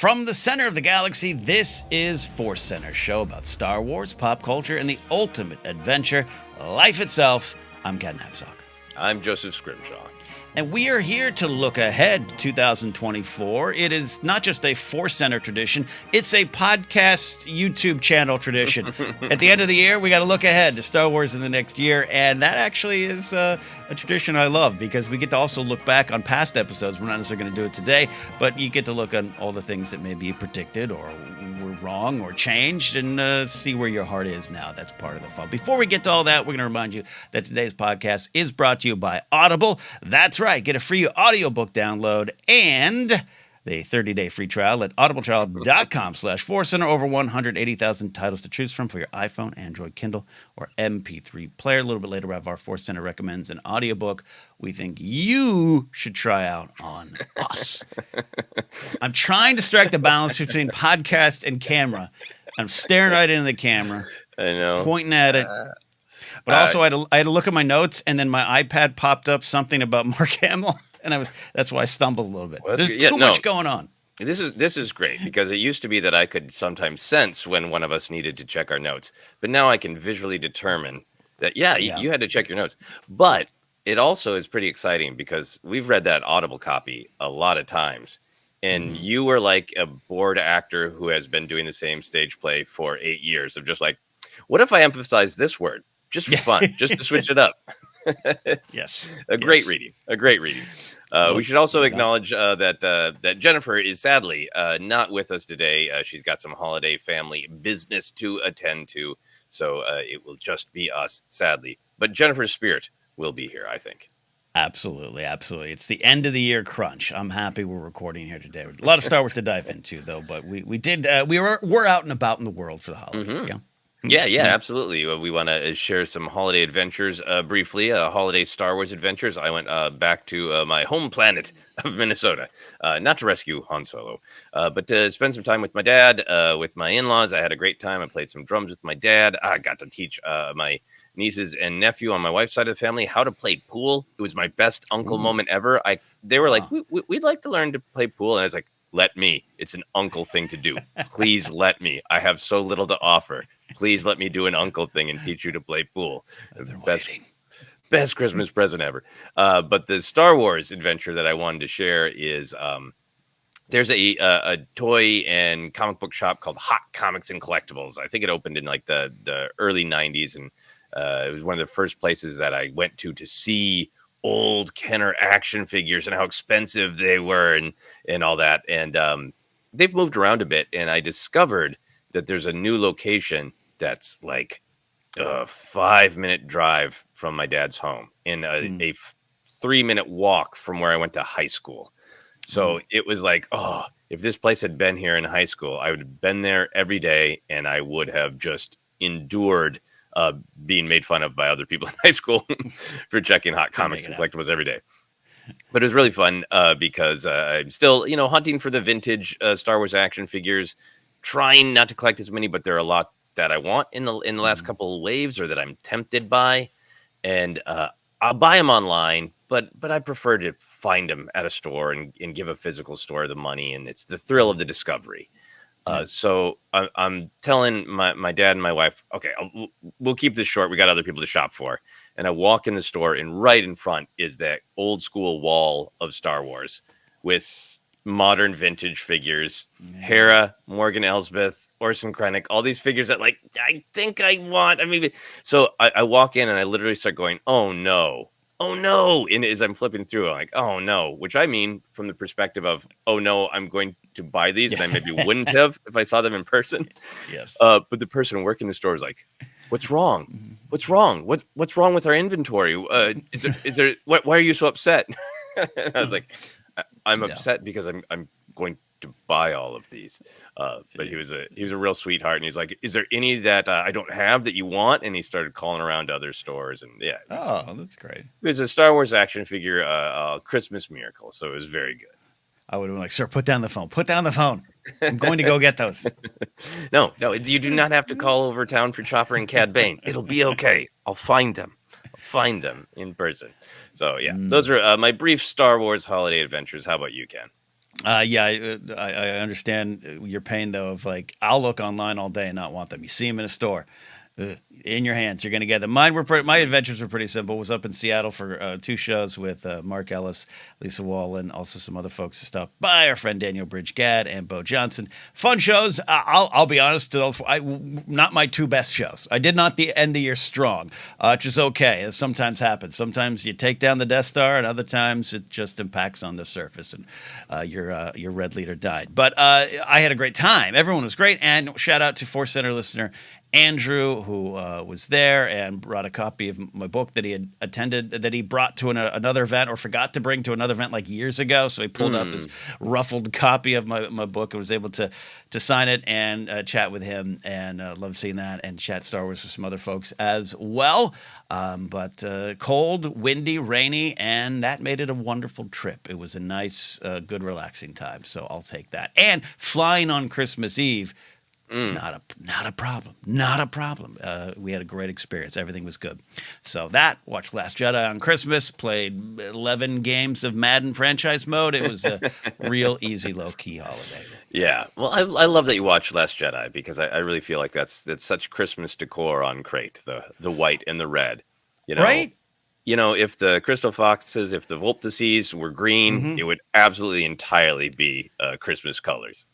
From the center of the galaxy, this is ForceCenter, show about Star Wars, pop culture, and the ultimate adventure, life itself. I'm Ken Napzok. I'm Joseph Scrimshaw. And we are here to look ahead to 2024. It is not just a ForceCenter tradition, it's a podcast YouTube channel tradition. At the end of the year, we got to look ahead to Star Wars in the next year, and that actually is a tradition I love because we get to also look back on past episodes. We're not necessarily going to do it today, but you get to look on all the things that maybe you predicted or were wrong or changed and see where your heart is now. That's part of the fun. Before we get to all that, we're going to remind you that today's podcast is brought to you by Audible. That's right. Get a free audiobook download and the 30-day free trial at audibletrial.com/ForceCenter. Over 180,000 titles to choose from for your iPhone, Android, Kindle, or MP3 player. A little bit later, we have our ForceCenter recommends an audiobook we think you should try out on us. I'm trying to strike the balance between podcast and camera. I'm staring right into the camera. I know. Pointing at it. But also, I had to look at my notes, and then my iPad popped up something about Mark Hamill, and that's why I stumbled a little bit. Well, There's too much going on. This is great because it used to be that I could sometimes sense when one of us needed to check our notes, but now I can visually determine that you had to check your notes. But it also is pretty exciting because we've read that Audible copy a lot of times, and you were like a bored actor who has been doing the same stage play for 8 years of just like, what if I emphasize this word? Just for fun, just to switch it up. Yes. A great reading. We should also acknowledge that Jennifer is sadly not with us today. She's got some holiday family business to attend to, so it will just be us, sadly. But Jennifer's spirit will be here, I think. Absolutely. It's the end of the year crunch. I'm happy we're recording here today. A lot of Star Wars to dive into, though, but we were out and about in the back to the holidays. Yeah, absolutely. We want to share some holiday adventures briefly, holiday Star Wars adventures. I went back to my home planet of Minnesota, not to rescue Han Solo, but to spend some time with my dad, with my in-laws. I had a great time. I played some drums with my dad. I got to teach my nieces and nephew on my wife's side of the family how to play pool. It was my best uncle moment ever. They were like, we'd like to learn to play pool. And I was like, let me. It's an uncle thing to do. Please let me. I have so little to offer. Please let me do an uncle thing and teach you to play pool. Best Christmas present ever. But the Star Wars adventure that I wanted to share is there's a toy and comic book shop called Hot Comics and Collectibles. I think it opened in like the early 90s. And it was one of the first places that I went to see old Kenner action figures and how expensive they were and all that. And they've moved around a bit. And I discovered that there's a new location that's like a 5-minute drive from my dad's home and a 3-minute walk from where I went to high school. So it was like, if this place had been here in high school, I would have been there every day and I would have just endured being made fun of by other people in high school for checking Hot Comics and Collectibles every day. But it was really fun because I'm still, hunting for the vintage Star Wars action figures, trying not to collect as many, but there are a lot that I want in the last couple of waves or that I'm tempted by. And I'll buy them online, but I prefer to find them at a store and give a physical store the money. And it's the thrill of the discovery. So I'm telling my dad and my wife, okay, we'll keep this short. We got other people to shop for. And I walk in the store and right in front is that old school wall of Star Wars with modern vintage figures, Hera, Morgan Elsbeth, Orson Krennic, all these figures that like, I think I want. I mean, so I walk in and I literally start going, oh no. And as I'm flipping through, I'm like, oh no, which I mean from the perspective of, oh no, I'm going to buy these and I maybe wouldn't have if I saw them in person. Yes. But the person working the store is like, what's wrong? What's wrong? What's wrong with our inventory? Is there why are you so upset? And I was like, I'm upset because I'm going to buy all of these. But he was a real sweetheart, and he's like, "Is there any that I don't have that you want?" And he started calling around to other stores, and that's great. It was a Star Wars action figure, Christmas miracle, so it was very good. I would have been like, "Sir, put down the phone. Put down the phone. I'm going to go get those." No, you do not have to call over town for Chopper and Cad Bane. It'll be okay. I'll find them in person. So yeah, those are my brief Star Wars holiday adventures. How about you, Ken? Yeah, I understand your pain though. Of like, I'll look online all day and not want them. You see them in a store, in your hands, you're gonna get them. My adventures were pretty simple. Was up in Seattle for 2 shows with Mark Ellis, Lisa Wallen, also some other folks who stopped by. Our friend Daniel Bridge-Gadd and Bo Johnson. Fun shows. I'll be honest. Not my 2 best shows. I did not end the year strong, which is okay. It sometimes happens. Sometimes you take down the Death Star, and other times it just impacts on the surface, and your red leader died. But I had a great time. Everyone was great, and shout out to ForceCenter listener Andrew, who was there and brought a copy of my book that he had attended, that he brought to another event or forgot to bring to another event like years ago. So he pulled out this ruffled copy of my book and was able to sign it and chat with him. And loved seeing that and chat Star Wars with some other folks as well. But cold, windy, rainy, and that made it a wonderful trip. It was a nice, good, relaxing time. So I'll take that. And flying on Christmas Eve. Not a problem. Not a problem. We had a great experience. Everything was good. So watched Last Jedi on Christmas, played 11 games of Madden franchise mode. It was a real easy, low-key holiday. Yeah. Well, I love that you watched Last Jedi because I really feel like that's such Christmas decor on Crate, the white and the red. Right? If the Crystal Foxes, if the Volptases were green, it would absolutely entirely be Christmas colors.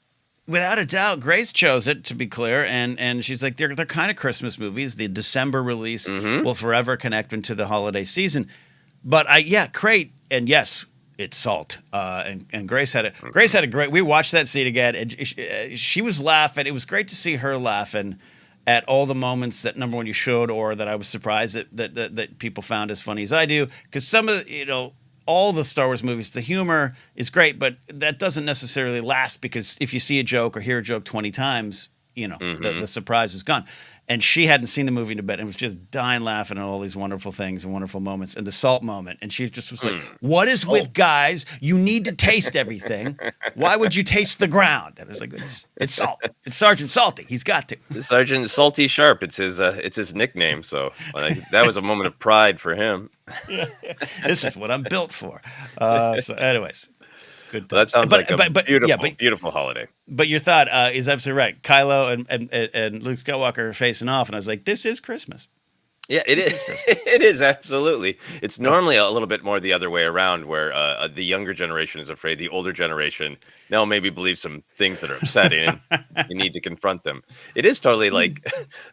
Without a doubt, Grace chose it, to be clear, and she's like, they're kind of Christmas movies. The December release will forever connect into the holiday season. But Crate, and yes, it's salt. And Grace had a great. We watched that scene again, and she was laughing. It was great to see her laughing at all the moments that, number one, you showed, or that I was surprised that people found as funny as I do, because some of all the Star Wars movies, the humor is great, but that doesn't necessarily last, because if you see a joke or hear a joke 20 times, the surprise is gone. And she hadn't seen the movie in a bit and was just dying laughing at all these wonderful things and wonderful moments, and the salt moment. And she just was like, what is with guys? You need to taste everything. Why would you taste the ground? And I was like, it's salt. It's Sergeant Salty. He's got to. Sergeant Salty Sharp. It's his nickname. So that was a moment of pride for him. This is what I'm built for. So anyways. Good. That sounds like a beautiful holiday. But your thought is absolutely right. Kylo and Luke Skywalker are facing off, and I was like, "This is Christmas." Yeah, it is. It is, absolutely. It's normally a little bit more the other way around, where the younger generation is afraid the older generation now maybe believes some things that are upsetting, and you need to confront them. It is totally like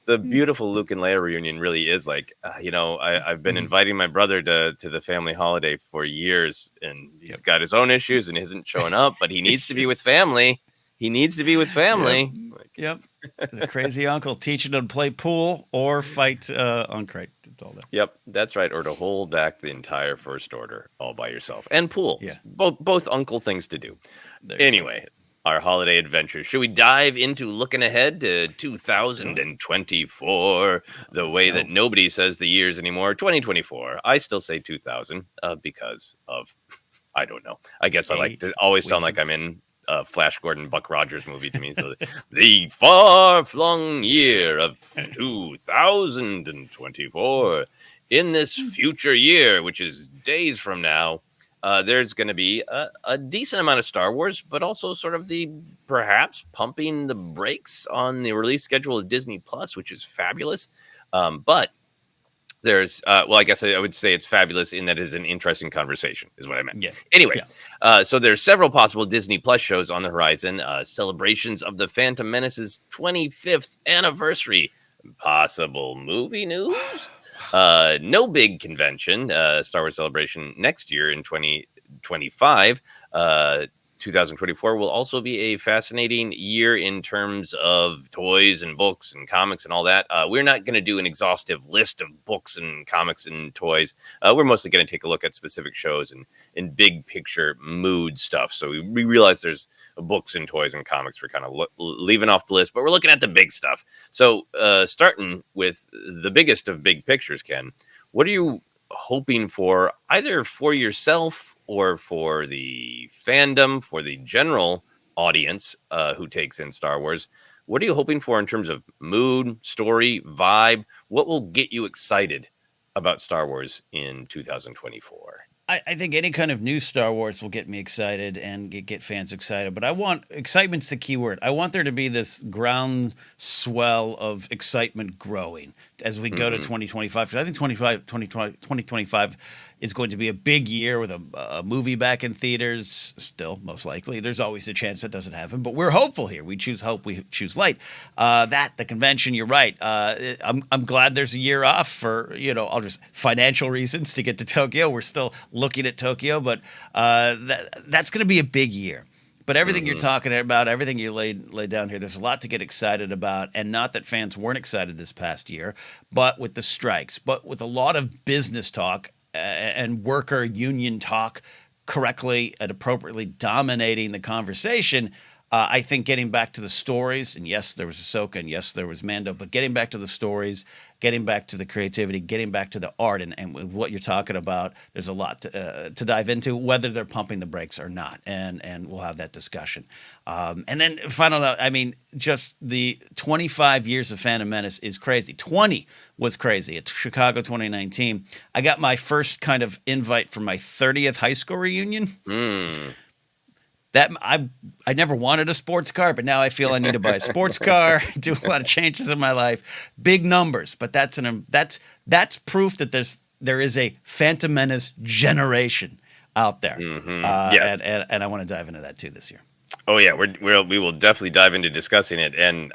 the beautiful Luke and Leia reunion really is like, I've been inviting my brother to the family holiday for years, and he's got his own issues and isn't showing up, but he needs to be with family. He needs to be with family. Yep. The crazy uncle teaching him to play pool or fight on Crate. Yep, that's right. Or to hold back the entire First Order all by yourself. And pool. Yeah. Both uncle things to do. Anyway, our holiday adventures. Should we dive into looking ahead to 2024? The way that nobody says the years anymore. 2024. I still say 2000 because of, I don't know. I guess I like to always sound like I'm in Flash Gordon, Buck Rogers movie to me. So the far-flung year of 2024. In this future year, which is days from now, there's going to be a decent amount of Star Wars, but also sort of perhaps pumping the brakes on the release schedule of Disney Plus, which is fabulous. But there's, I guess I would say it's fabulous in that it is an interesting conversation, is what I meant. Yeah. Anyway, so there's several possible Disney Plus shows on the horizon. Celebrations of the Phantom Menace's 25th anniversary. Possible movie news. No big convention. Star Wars Celebration next year in 2025. 2024 will also be a fascinating year in terms of toys and books and comics and all that. We're not going to do an exhaustive list of books and comics and toys. We're mostly going to take a look at specific shows and big picture mood stuff. So we realize there's books and toys and comics we're kind of leaving off the list, but we're looking at the big stuff. So starting with the biggest of big pictures, Ken, what are you hoping for, either for yourself or for the fandom, for the general audience who takes in Star Wars? What are you hoping for in terms of mood, story, vibe? What will get you excited about Star Wars in 2024? I think any kind of new Star Wars will get me excited and get fans excited. But I want excitement's the key word. I want there to be this ground swell of excitement growing as we go to 2025. I think 2025 is going to be a big year with a movie back in theaters. Still, most likely, there's always a chance that doesn't happen. But we're hopeful here. We choose hope. We choose light. The convention. You're right. I'm glad there's a year off for I'll just financial reasons to get to Tokyo. We're still looking at Tokyo, but that's going to be a big year. But everything you're talking about, everything you laid down here, there's a lot to get excited about. And not that fans weren't excited this past year, but with the strikes, but with a lot of business talk and worker union talk correctly and appropriately dominating the conversation. I think getting back to the stories, and yes, there was Ahsoka, and yes, there was Mando, but getting back to the stories, getting back to the creativity, getting back to the art, and what you're talking about, there's a lot to dive into, whether they're pumping the brakes or not, and we'll have that discussion. And then final note, I mean, just the 25 years of Phantom Menace is crazy. 20 was crazy. At Chicago 2019, I got my first kind of invite for my 30th high school reunion. That I never wanted a sports car, but now I feel I need to buy a sports car, do a lot of changes in my life. Big numbers, but that's proof that there is a Phantom Menace generation out there. Yes. And I want to dive into that too this year. Oh yeah, we will definitely dive into discussing it and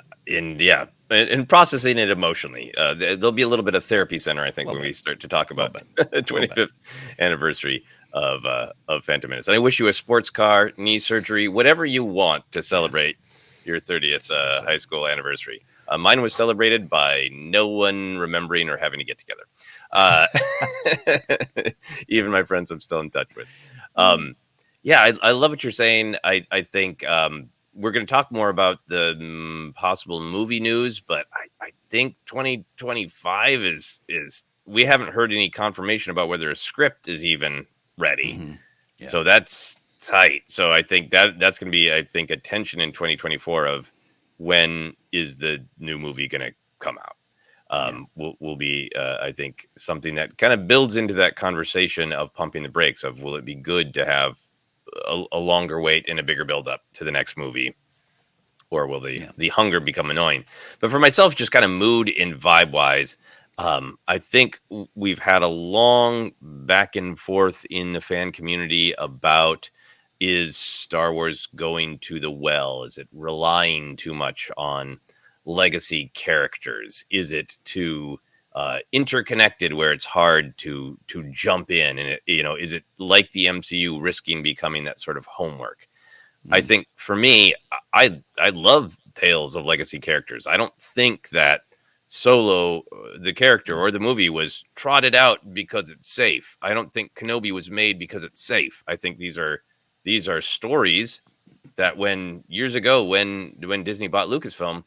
processing it emotionally. There'll be a little bit of therapy center, I think, when we start to talk about the 25th anniversary of Phantom Menace. And I wish you a sports car, knee surgery, whatever you want to celebrate your 30th high school anniversary. Mine was celebrated by no one remembering or having to get together. Even my friends I'm still in touch with. I love what you're saying. I think we're going to talk more about the possible movie news, but I think 2025 is we haven't heard any confirmation about whether a script is even ready. So that's tight. So I think that's going to be, I think, a tension in 2024 of when is the new movie going to come out. Will be, I think, something that kind of builds into that conversation of pumping the brakes of, will it be good to have a longer wait and a bigger build up to the next movie, or will the hunger become annoying? But for myself, just kind of mood and vibe wise, I think we've had a long back and forth in the fan community about, is Star Wars going to the well? Is it relying too much on legacy characters? Is it too interconnected where it's hard to jump in? And is it like the MCU risking becoming that sort of homework? I think for me, I love tales of legacy characters. I don't think that Solo, the character, or the movie was trotted out because it's safe. I don't think Kenobi was made because it's safe. I think these are stories that years ago when Disney bought Lucasfilm,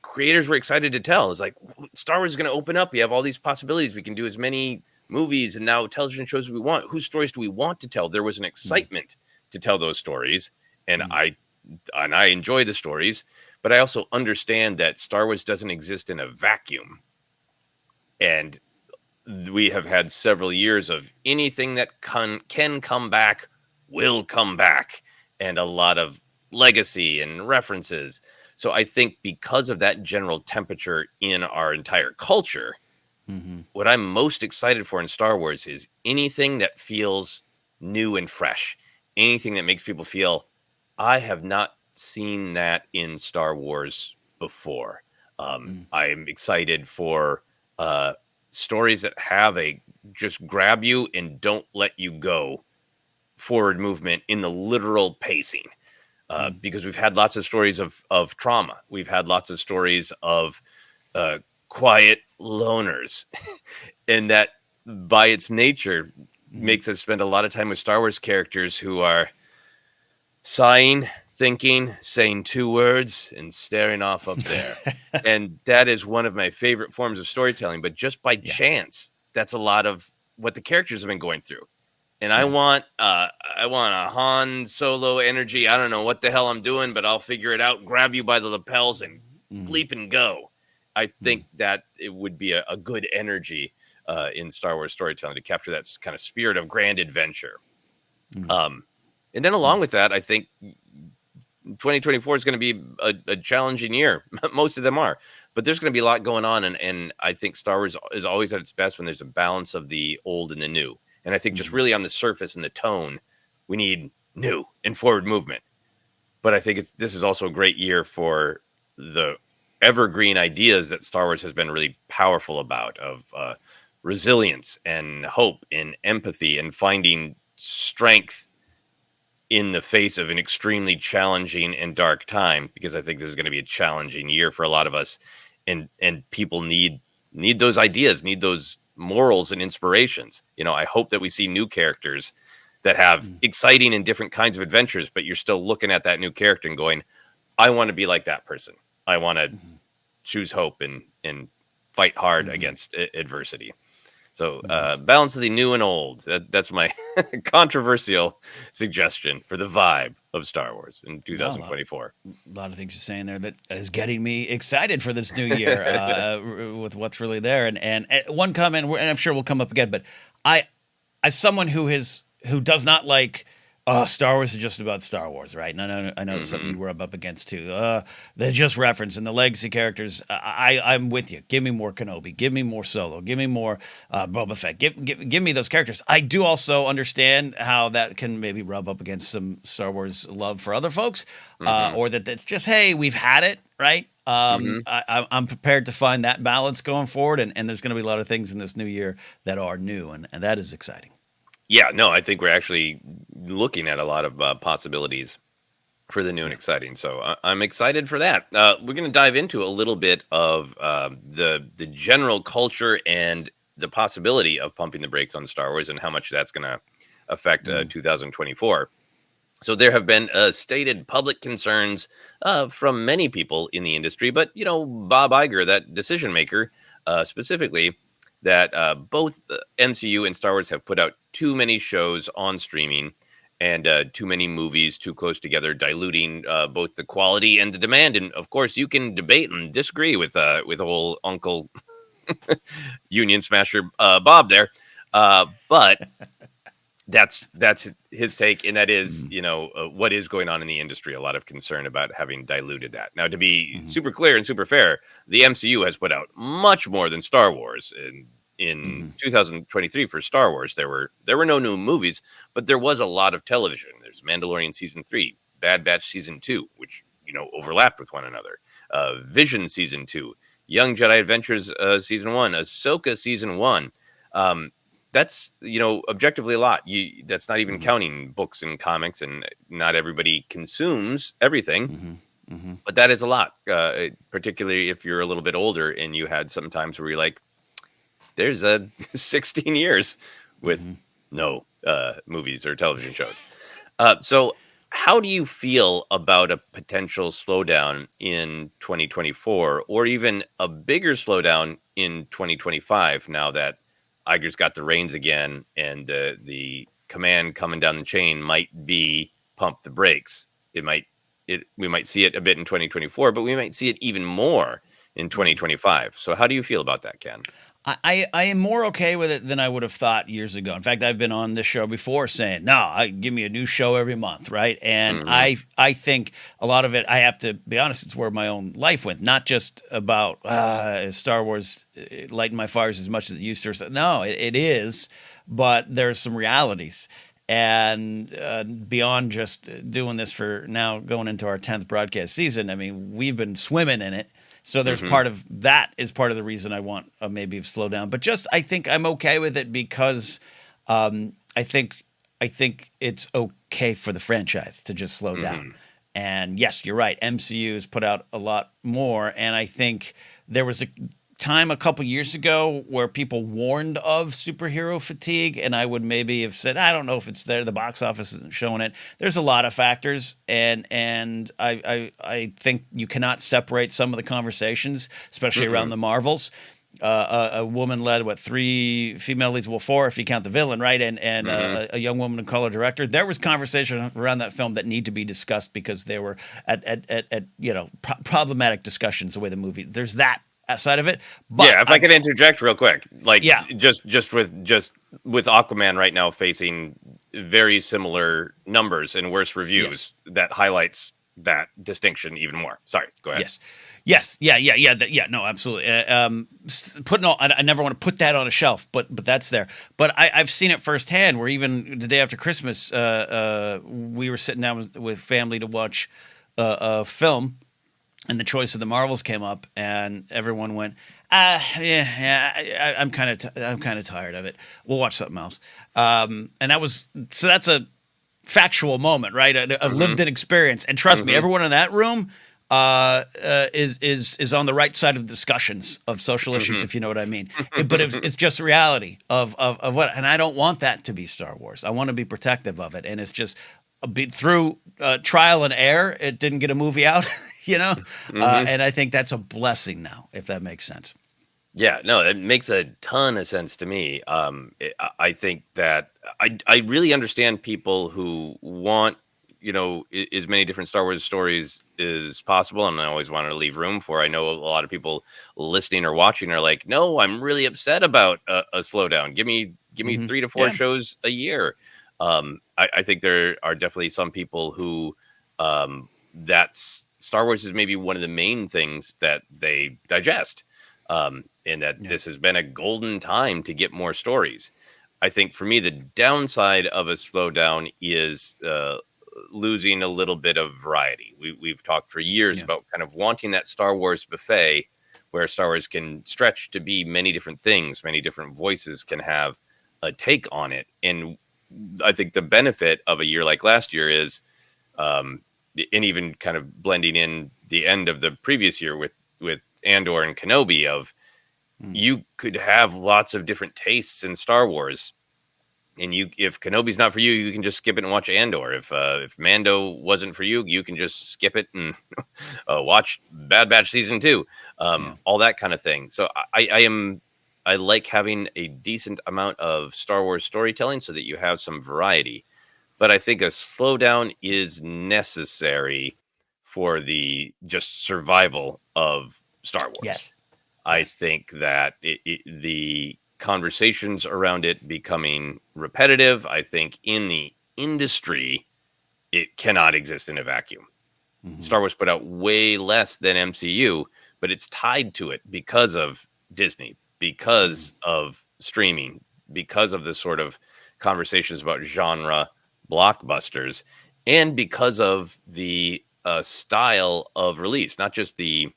creators were excited to tell. It's like, Star Wars is going to open up. We have all these possibilities. We can do as many movies and now television shows as we want. Whose stories do we want to tell? There was an excitement to tell those stories, and I enjoy the stories, but I also understand that Star Wars doesn't exist in a vacuum. And we have had several years of anything that can come back will come back, and a lot of legacy and references. So I think because of that general temperature in our entire culture, what I'm most excited for in Star Wars is anything that feels new and fresh, anything that makes people feel, I have not seen that in Star Wars before. I'm excited for stories that have just grab you and don't let you go forward movement in the literal pacing. Because we've had lots of stories of trauma. We've had lots of stories of quiet loners. And that by its nature makes us spend a lot of time with Star Wars characters who are sighing, thinking, saying two words, and staring off up there. And that is one of my favorite forms of storytelling. But just by chance, that's a lot of what the characters have been going through. And I want a Han Solo energy. I don't know what the hell I'm doing, but I'll figure it out. Grab you by the lapels and bleep and go. I think that it would be a good energy in Star Wars storytelling to capture that kind of spirit of grand adventure. And then along with that, I think 2024 is going to be a challenging year. Most of them are, but there's going to be a lot going on. And I think Star Wars is always at its best when there's a balance of the old and the new. And I think just really on the surface and the tone, we need new and forward movement. But I think this is also a great year for the evergreen ideas that Star Wars has been really powerful about, of resilience and hope and empathy and finding strength in the face of an extremely challenging and dark time, because I think this is going to be a challenging year for a lot of us, and people need those ideas, need those morals and inspirations. I hope that we see new characters that have exciting and different kinds of adventures, but you're still looking at that new character and going, I want to be like that person. I want to choose hope and fight hard against adversity. So balance of the new and old. That's my controversial suggestion for the vibe of Star Wars in 2024. A lot of things you're saying there that is getting me excited for this new year with what's really there. And one comment, and I'm sure will come up again, but as someone who does not like, Star Wars is just about Star Wars, right? And I know it's something you were up against too. The just reference and the legacy characters. I'm with you. Give me more Kenobi. Give me more Solo. Give me more Boba Fett. Give me those characters. I do also understand how that can maybe rub up against some Star Wars love for other folks, or that it's just, hey, we've had it, right? I'm prepared to find that balance going forward, and there's going to be a lot of things in this new year that are new, and that is exciting. Yeah, no, I think we're actually looking at a lot of possibilities for the new and exciting. So I'm excited for that. We're going to dive into a little bit of the general culture and the possibility of pumping the brakes on Star Wars and how much that's going to affect 2024. So there have been stated public concerns from many people in the industry, but, Bob Iger, that decision maker specifically, that both MCU and Star Wars have put out too many shows on streaming and too many movies too close together, diluting both the quality and the demand. And of course, you can debate and disagree with old Uncle Union Smasher Bob there, but that's his take, and that is what is going on in the industry. A lot of concern about having diluted that. Now, to be super clear and super fair, the MCU has put out much more than Star Wars. In 2023 for Star Wars, there were no new movies, but there was a lot of television. There's Mandalorian season 3, Bad Batch season 2, which overlapped with one another. Vision season 2, Young Jedi Adventures season 1, Ahsoka season 1. That's objectively a lot. That's not even counting books and comics, and not everybody consumes everything. But that is a lot, particularly if you're a little bit older and you had some times where you're like, there's 16 years with no movies or television shows. So how do you feel about a potential slowdown in 2024, or even a bigger slowdown in 2025 now that Iger's got the reins again and the command coming down the chain might be pump the brakes? We might see it a bit in 2024, but we might see it even more in 2025. So how do you feel about that, Ken? I am more okay with it than I would have thought years ago. In fact, I've been on this show before saying, no, give me a new show every month, right? And I think a lot of it, I have to be honest, it's where my own life went, not just about Star Wars lighting my fires as much as it used to. No, it is, but there's some realities. And beyond just doing this for now going into our 10th broadcast season, I mean, we've been swimming in it. So there's part of that is part of the reason I want maybe slow down. But just I think I'm okay with it because I think it's okay for the franchise to just slow down. And yes, you're right. MCU has put out a lot more. And I think there was a time a couple years ago where people warned of superhero fatigue, and I would maybe have said, I don't know if it's there. The box office isn't showing it. There's a lot of factors, and I think you cannot separate some of the conversations, especially around the Marvels. A woman led 3 female leads, 4 if you count the villain, right? And a young woman of color director. There was conversation around that film that need to be discussed because they were at problematic discussions the way the movie. There's that side of it. But Yeah, if I could interject real quick, like yeah, just with Aquaman right now facing very similar numbers and worse yes. reviews, that highlights that distinction even more. Sorry, go ahead. Yes. Yes. Yeah. Yeah. Yeah. No, absolutely. Putting all, I never want to put that on a shelf, but that's there. But I've seen it firsthand. Where even the day after Christmas, we were sitting down with family to watch a film, and the choice of the Marvels came up, and everyone went, I'm kind of tired of it. We'll watch something else. And that's a factual moment, right? A lived-in experience. And trust me, everyone in that room is on the right side of the discussions of social issues, if you know what I mean. But it's just reality of what, and I don't want that to be Star Wars. I want to be protective of it, and it's just through trial and error, it didn't get a movie out, you know. And I think that's a blessing now, if that makes sense. Yeah, no, it makes a ton of sense to me. I think that I really understand people who want, as many different Star Wars stories as possible, and I always want to leave room for. I know a lot of people listening or watching are like, no, I'm really upset about a slowdown. Give me 3 to 4 shows a year. I think there are definitely some people who that's Star Wars is maybe one of the main things that they digest. And that this has been a golden time to get more stories. I think for me, the downside of a slowdown is losing a little bit of variety. We've talked for years about kind of wanting that Star Wars buffet where Star Wars can stretch to be many different things, many different voices can have a take on it. And I think the benefit of a year like last year is, and even kind of blending in the end of the previous year with Andor and Kenobi, of you could have lots of different tastes in Star Wars, and if Kenobi's not for you, you can just skip it and watch Andor. If Mando wasn't for you, you can just skip it and watch Bad Batch season 2, all that kind of thing. So I like having a decent amount of Star Wars storytelling so that you have some variety. But I think a slowdown is necessary for the just survival of Star Wars. Yes. I think that the conversations around it becoming repetitive. I think in the industry, it cannot exist in a vacuum. Star Wars put out way less than MCU, but it's tied to it because of Disney, because of streaming, because of the sort of conversations about genre blockbusters, and because of the style of release, not just the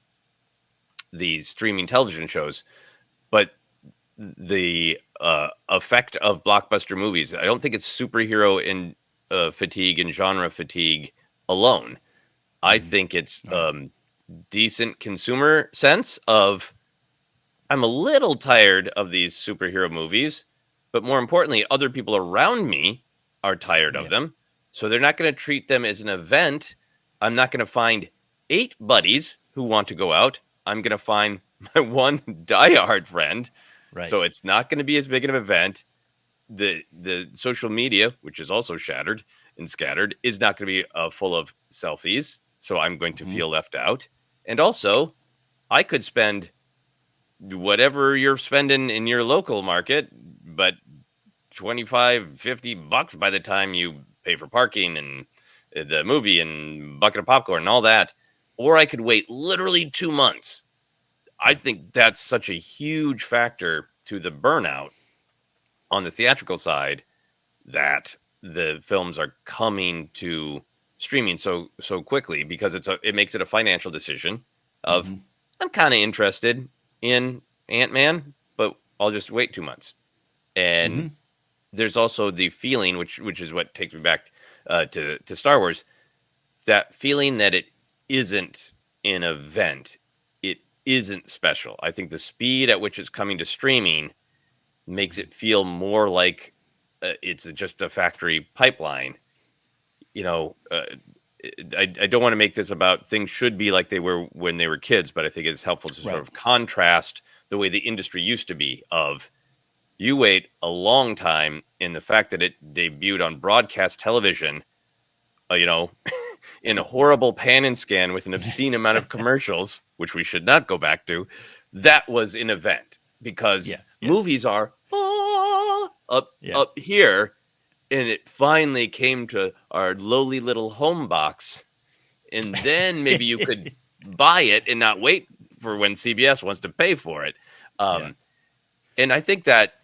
streaming television shows, but the effect of blockbuster movies. I don't think it's superhero in fatigue and genre fatigue alone. I think it's decent consumer sense of, I'm a little tired of these superhero movies, but more importantly, other people around me are tired of them. So they're not going to treat them as an event. I'm not going to find 8 buddies who want to go out. I'm going to find my one diehard friend. Right. So it's not going to be as big an event. The social media, which is also shattered and scattered, is not going to be full of selfies. So I'm going to feel left out. And also, I could spend whatever you're spending in your local market, but $25-$50 by the time you pay for parking and the movie and bucket of popcorn and all that. Or I could wait literally 2 months. I think that's such a huge factor to the burnout on the theatrical side, that the films are coming to streaming so quickly, because it makes it a financial decision of, I'm kind of interested in Ant-Man, but I'll just wait 2 months. And there's also the feeling, which is what takes me back to Star Wars, that feeling that it isn't an event, it isn't special. I think the speed at which it's coming to streaming makes it feel more like it's just a factory pipeline. I don't want to make this about things should be like they were when they were kids, but I think it's helpful to sort of contrast the way the industry used to be, of you wait a long time in the fact that it debuted on broadcast television, in a horrible pan and scan with an obscene amount of commercials, which we should not go back to. that was an event, because Yeah. movies are Yeah. up here, and it finally came to our lowly little home box, and then maybe you could buy it and not wait for when CBS wants to pay for it. Yeah. And I think that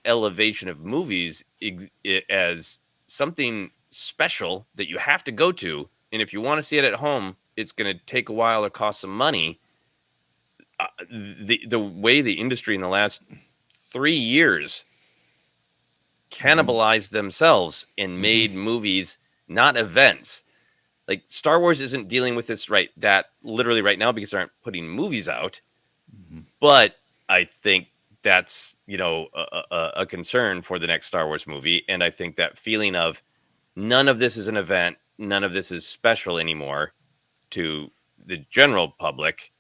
elevation of movies as something special that you have to go to, and if you want to see it at home, it's going to take a while or cost some money. The way the industry in the last 3 years cannibalized themselves and made movies not events. Like Star Wars isn't dealing with this literally right now because they aren't putting movies out. But I think that's a concern for the next Star Wars movie, and I think that feeling of none of this is an event, none of this is special anymore to the general public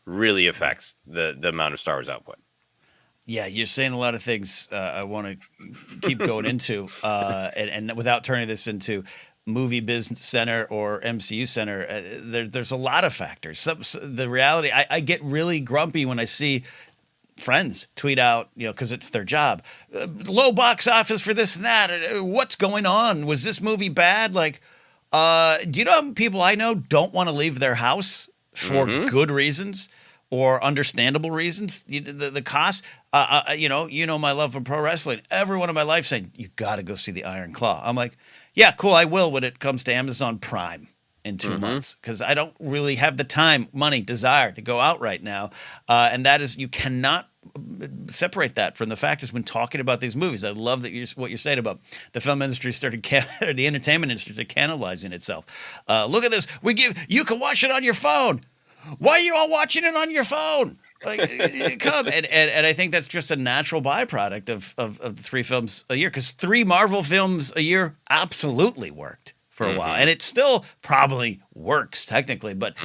really affects the amount of Star Wars output. Yeah, you're saying a lot of things I want to keep going into, and without turning this into movie business center or MCU center, there's a lot of factors. The reality, I get really grumpy when I see friends tweet out, because it's their job, low box office for this and that. What's going on? Was this movie bad? Like, do you know how many people I know don't want to leave their house for good reasons or understandable reasons? The cost, my love for pro wrestling. Everyone in my life saying, you got to go see the Iron Claw. I'm like, yeah, cool. I will when it comes to Amazon Prime in 2 months, because I don't really have the time, money, desire to go out right now. And that is, you cannot separate that from the factors when talking about these movies. I love that what you're saying about the film industry the entertainment industry cannibalizing itself. Look at this. You can watch it on your phone. Why are you all watching it on your phone? Like, come and I think that's just a natural byproduct of the 3 films a year, because 3 Marvel films a year absolutely worked for a while, and it still probably works technically, but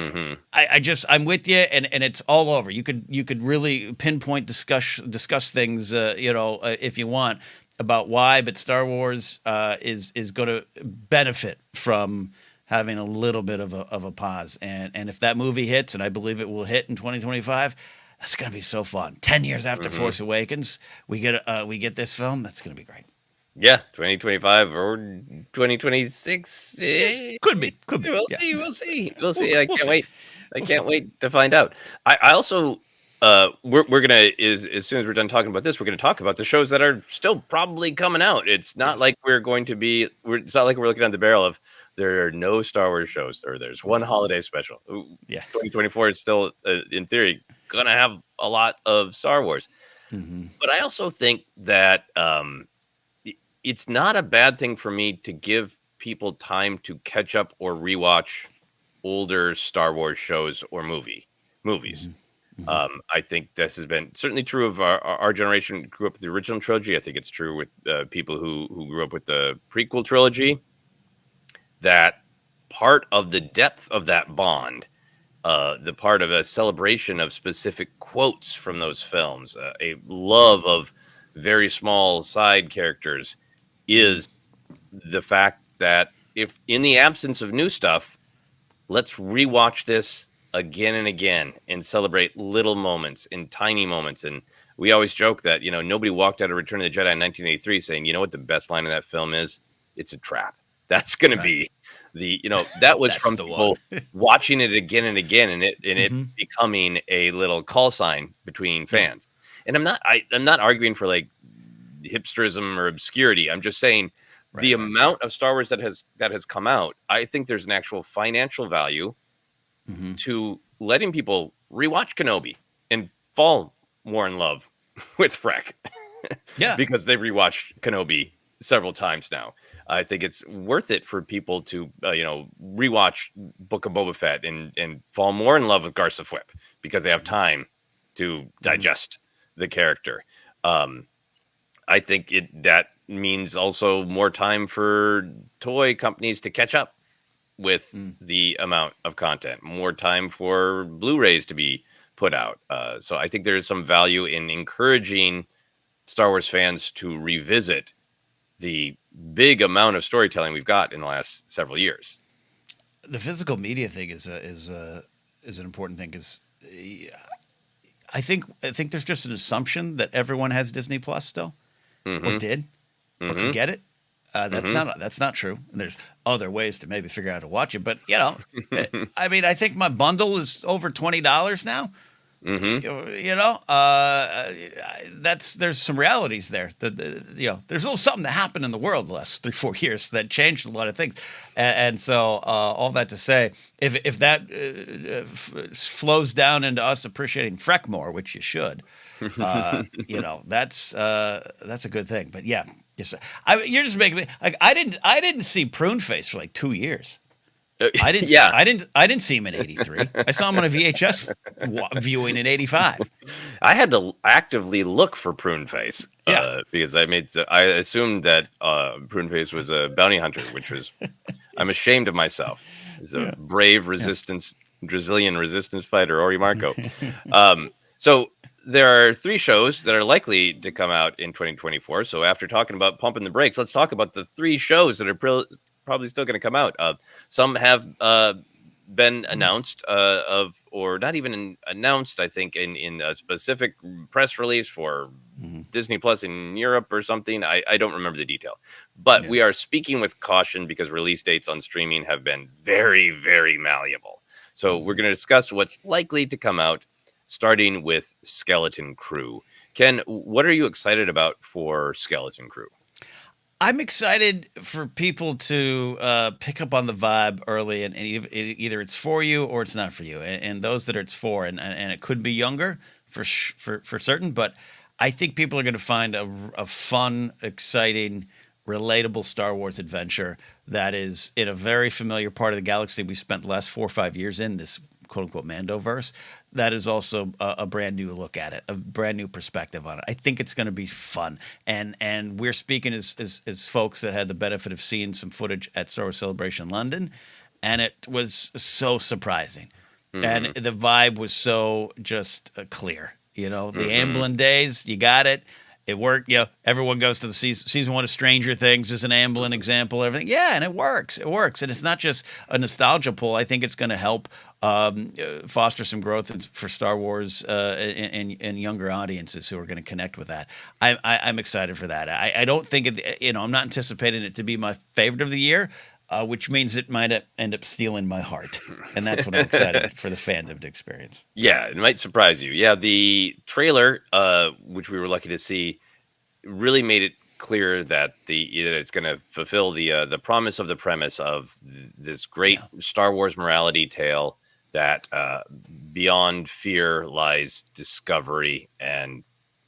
I'm with you, and it's all over. You could really pinpoint discuss things, if you want, about why, but Star Wars is going to benefit from having a little bit of a pause, and if that movie hits, and I believe it will hit in 2025, that's going to be so fun. 10 years after Force Awakens, we get this film. That's going to be great. Yeah, 2025 or 2026. Could be. We'll see. I can't see. wait. I can't wait to find out. I also, we're gonna as soon as we're done talking about this, we're gonna talk about the shows that are still probably coming out. It's not like it's not like we're looking at the barrel of there are no Star Wars shows, or there's one holiday special. Yeah, 2024 is still, in theory, gonna have a lot of Star Wars. But I also think that it's not a bad thing for me to give people time to catch up or rewatch older Star Wars shows or movies. I think this has been certainly true of our generation. Grew up with the original trilogy. I think it's true with people who grew up with the prequel trilogy. That part of the depth of that bond, the part of a celebration of specific quotes from those films, a love of very small side characters, is the fact that if in the absence of new stuff, let's rewatch this again and again and celebrate little moments and tiny moments. And we always joke that, nobody walked out of Return of the Jedi in 1983 saying, you know what the best line in that film is? It's a trap. That's going to be that was from people watching it again and again, and it becoming a little call sign between fans. And I'm not arguing for like hipsterism or obscurity. I'm just saying the amount of Star Wars that has come out, I think there's an actual financial value to letting people rewatch Kenobi and fall more in love with Freck. Because they've rewatched Kenobi several times now. I think it's worth it for people to rewatch Book of Boba Fett and fall more in love with Garsa Fwip because they have time to digest the character. I think that means also more time for toy companies to catch up with the amount of content, more time for Blu-rays to be put out. So I think there is some value in encouraging Star Wars fans to revisit the big amount of storytelling we've got in the last several years. The physical media thing is an important thing, because I think there's just an assumption that everyone has Disney Plus still, or Mm-hmm. did, or can Mm-hmm. get it. Mm-hmm. That's not true. And there's other ways to maybe figure out how to watch it. But I mean, I think my bundle is over $20 now. Mm-hmm. There's some realities there. There's a little something that happened in the world the last 3-4 years that changed a lot of things, and so all that to say, if that flows down into us appreciating Freck more, which you should, that's a good thing. But yeah, yes, you're just making me like I didn't see Prune Face for like 2 years. Yeah. I didn't see him in '83. I saw him on a VHS viewing in '85. I had to actively look for Prune Face Yeah. because I assumed that Prune Face was a bounty hunter, which was I'm ashamed of myself. He's a brave Brazilian resistance fighter, Ori Marco. So there are 3 shows that are likely to come out in 2024. So after talking about pumping the brakes, let's talk about the 3 shows that are probably still going to come out. Some have been announced or not even announced, I think, in a specific press release for Disney Plus in Europe or something. I don't remember the detail. But we are speaking with caution because release dates on streaming have been very, very malleable. So we're going to discuss what's likely to come out, starting with Skeleton Crew. Ken, what are you excited about for Skeleton Crew? I'm excited for people to pick up on the vibe early, and either it's for you or it's not for you. And those that it's for, and it could be younger for certain, but I think people are going to find a fun, exciting, relatable Star Wars adventure that is in a very familiar part of the galaxy we spent the last 4 or 5 years in, this quote unquote Mandoverse. That is also a brand new look at it, a brand new perspective on it. I think it's going to be fun, and we're speaking as folks that had the benefit of seeing some footage at Star Wars Celebration London, and it was so surprising, and the vibe was so just clear. The Amblin days, you got it. It worked. Everyone goes to the season 1 of Stranger Things as an Amblin example, everything. Yeah, and it works. It works. And it's not just a nostalgia pull. I think it's going to help foster some growth for Star Wars and younger audiences who are going to connect with that. I'm excited for that. I don't think I'm not anticipating it to be my favorite of the year, which means it might end up stealing my heart. And that's what I'm excited for the fandom to experience. Yeah, it might surprise you. Yeah, the trailer, which we were lucky to see, really made it clear that it's going to fulfill the promise of the premise of this great Star Wars morality tale that beyond fear lies discovery and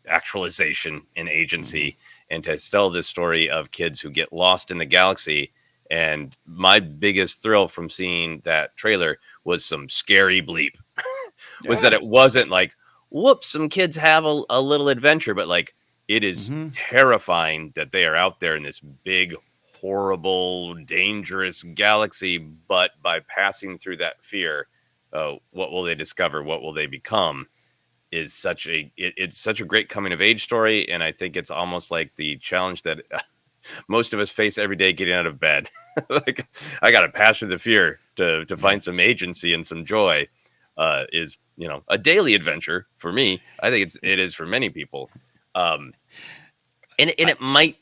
actualization and agency, and to tell this story of kids who get lost in the galaxy. And my biggest thrill from seeing that trailer was some scary bleep. Was that it wasn't like, whoops, some kids have a little adventure, but like it is terrifying that they are out there in this big, horrible, dangerous galaxy. But by passing through that fear, what will they discover? What will they become? Is it's such a great coming of age story. And I think it's almost like the challenge that most of us face every day getting out of bed. Like, I got to pass through the fear to find some agency and some joy. Is a daily adventure for me. I think it is for many people. And it might.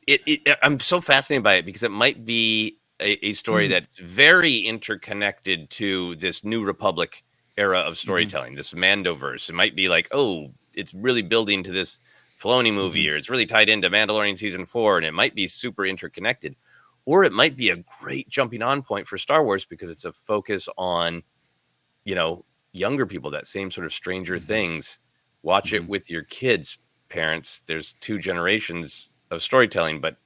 I'm so fascinated by it because it might be a story that's very interconnected to this New Republic era of storytelling. This Mandoverse. It might be like, oh, it's really building to this Filoni movie, or it's really tied into Mandalorian season 4, and it might be super interconnected, or it might be a great jumping on point for Star Wars because it's a focus on, younger people, that same sort of Stranger Things. Watch it with your kids, parents. There's 2 generations of storytelling, but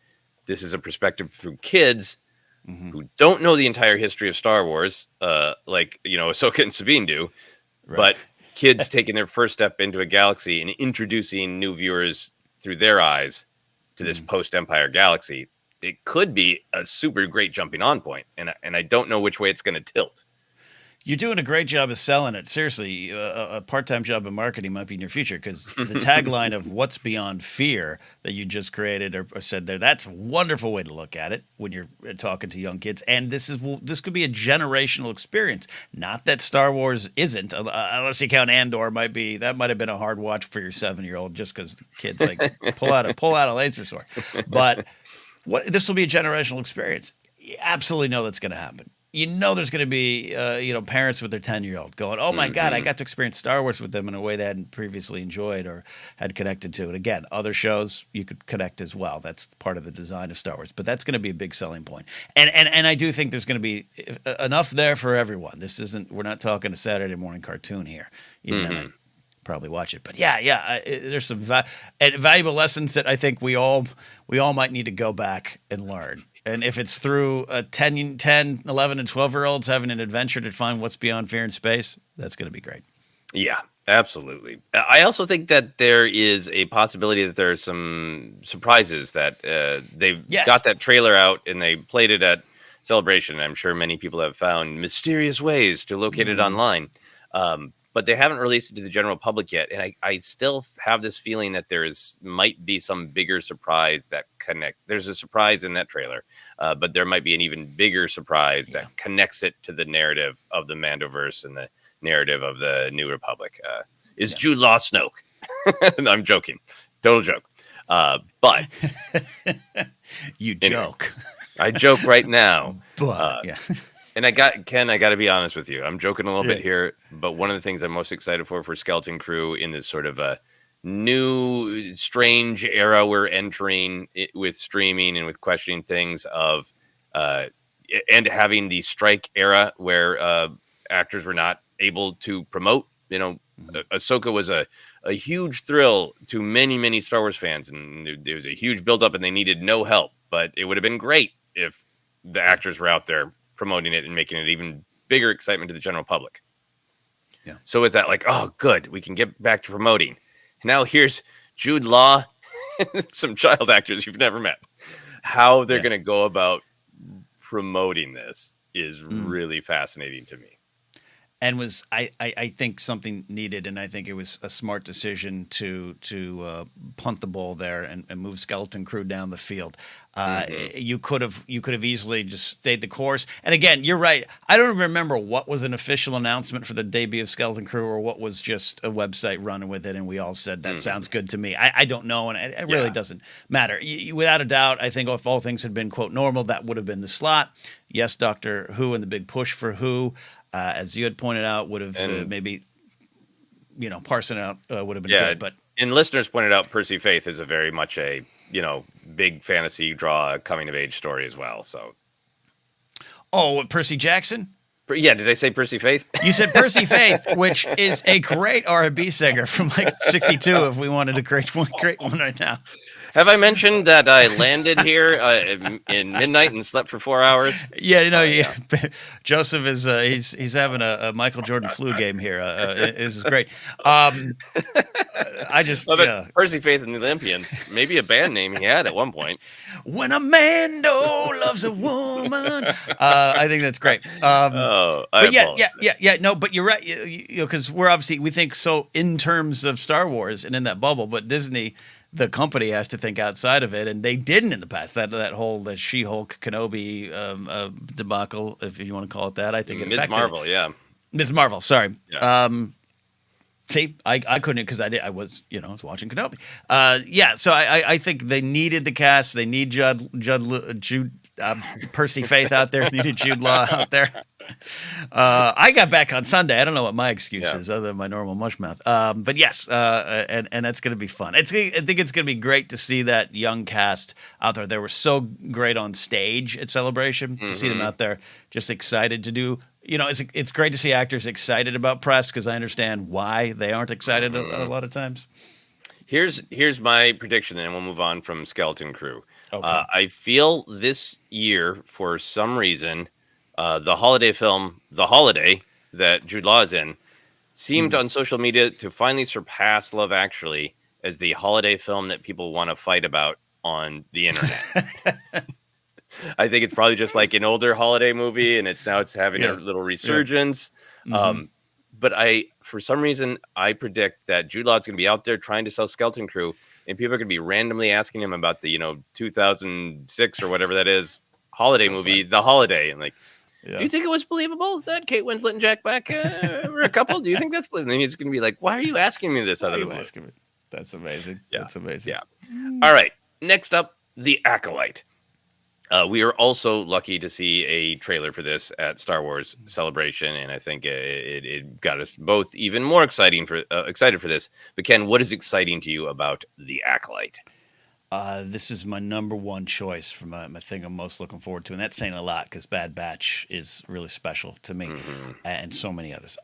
this is a perspective for kids who don't know the entire history of Star Wars, like, Ahsoka and Sabine do, but kids taking their first step into a galaxy and introducing new viewers through their eyes to this post-Empire galaxy. It could be a super great jumping on point, and I don't know which way it's going to tilt. You're doing a great job of selling it. Seriously, a part-time job in marketing might be in your future because the tagline of "What's Beyond Fear" that you just created or said there—that's a wonderful way to look at it when you're talking to young kids. And this could be a generational experience. Not that Star Wars isn't. Unless you count Andor, might have been a hard watch for your 7-year-old just because the kids like pull out a laser sword. But this will be a generational experience. You absolutely know that's going to happen. You know there's going to be parents with their 10-year-old going, oh my God, I got to experience Star Wars with them in a way they hadn't previously enjoyed or had connected to. And again, other shows you could connect as well. That's part of the design of Star Wars. But that's going to be a big selling point. And I do think there's going to be enough there for everyone. We're not talking a Saturday morning cartoon here, even though I'd probably watch it. But there's some valuable lessons that I think we all might need to go back and learn. And if it's through 10, 11, and 12-year-olds having an adventure to find what's beyond fear in space, that's going to be great. Yeah, absolutely. I also think that there is a possibility that there are some surprises that they've got that trailer out and they played it at Celebration. I'm sure many people have found mysterious ways to locate it online. But they haven't released it to the general public yet. And I still have this feeling that might be some bigger surprise that connects. There's a surprise in that trailer, but there might be an even bigger surprise that connects it to the narrative of the Mandoverse and the narrative of the New Republic. Is Jude Law Snoke? I'm joking. Total joke. But you joke. I joke right now. But And I got to be honest with you. I'm joking a little bit here, but one of the things I'm most excited for Skeleton Crew in this sort of a new, strange era we're entering with streaming and with questioning things of, and having the strike era where actors were not able to promote. Ahsoka was a huge thrill to many, many Star Wars fans, and there was a huge buildup, and they needed no help. But it would have been great if the actors were out there promoting it and making it even bigger excitement to the general public. Yeah. So with that, oh, good, we can get back to promoting. Now here's Jude Law, some child actors you've never met. How they're going to go about promoting this is really fascinating to me. And I think something needed, and I think it was a smart decision to punt the ball there and move Skeleton Crew down the field. You could have easily just stayed the course. And again, you're right. I don't even remember what was an official announcement for the debut of Skeleton Crew or what was just a website running with it, and we all said that sounds good to me. I don't know, and it really doesn't matter. Without a doubt, I think if all things had been quote normal, that would have been the slot. Yes, Doctor Who and the big push for Who. As you had pointed out, would have maybe, parsing out would have been good. But and listeners pointed out Percy Faith is a very much a big fantasy draw coming of age story as well. So, Percy Jackson. Yeah, did I say Percy Faith? You said Percy Faith, which is a great R&B singer from '62. If we wanted a great one right now. Have I mentioned that I landed here in midnight and slept for 4 hours? Yeah, Joseph is he's having a Michael Jordan flu game here. This is great. I just Percy Faith and the Olympians, maybe a band name he had at one point. When a Mando loves a woman, I think that's great. No, but you're right. Because we think so in terms of Star Wars and in that bubble, but Disney. The company has to think outside of it, and they didn't in the past. The She-Hulk Kenobi debacle, if you want to call it that, I think it Ms. Marvel, Ms. Marvel, sorry. Yeah. See, I couldn't because I was watching Kenobi. So I think they needed the cast. They need Jude Percy Faith out there. Needed Jude Law out there. I got back on Sunday. I don't know what my excuse is other than my normal mush mouth. But yes, and that's going to be fun. I think it's going to be great to see that young cast out there. They were so great on stage at Celebration to see them out there just excited to do. It's great to see actors excited about press because I understand why they aren't excited a lot of times. Here's my prediction, and we'll move on from Skeleton Crew. Okay. I feel this year, for some reason, the holiday film, The Holiday, that Jude Law is in, seemed on social media to finally surpass Love Actually as the holiday film that people want to fight about on the internet. I think it's probably just like an older holiday movie, and it's having a little resurgence. Mm-hmm. But for some reason, I predict that Jude Law's going to be out there trying to sell Skeleton Crew, and people are going to be randomly asking him about the 2006 or whatever that is holiday So movie, fun. The Holiday, and like, do Yeah. you think it was believable that Kate Winslet and Jack Black were a couple? Do you think that's believable? And he's going to be like, why are you asking me this Why out are of the you blue? asking me? That's amazing. Yeah, That's amazing. yeah. All right. Next up, The Acolyte. We are also lucky to see a trailer for this at Star Wars Celebration, and I think it got us both even more excited for this. But Ken, what is exciting to you about The Acolyte? This is my number one choice for my thing I'm most looking forward to, and that's saying a lot because Bad Batch is really special to me, Mm-hmm. and so many others.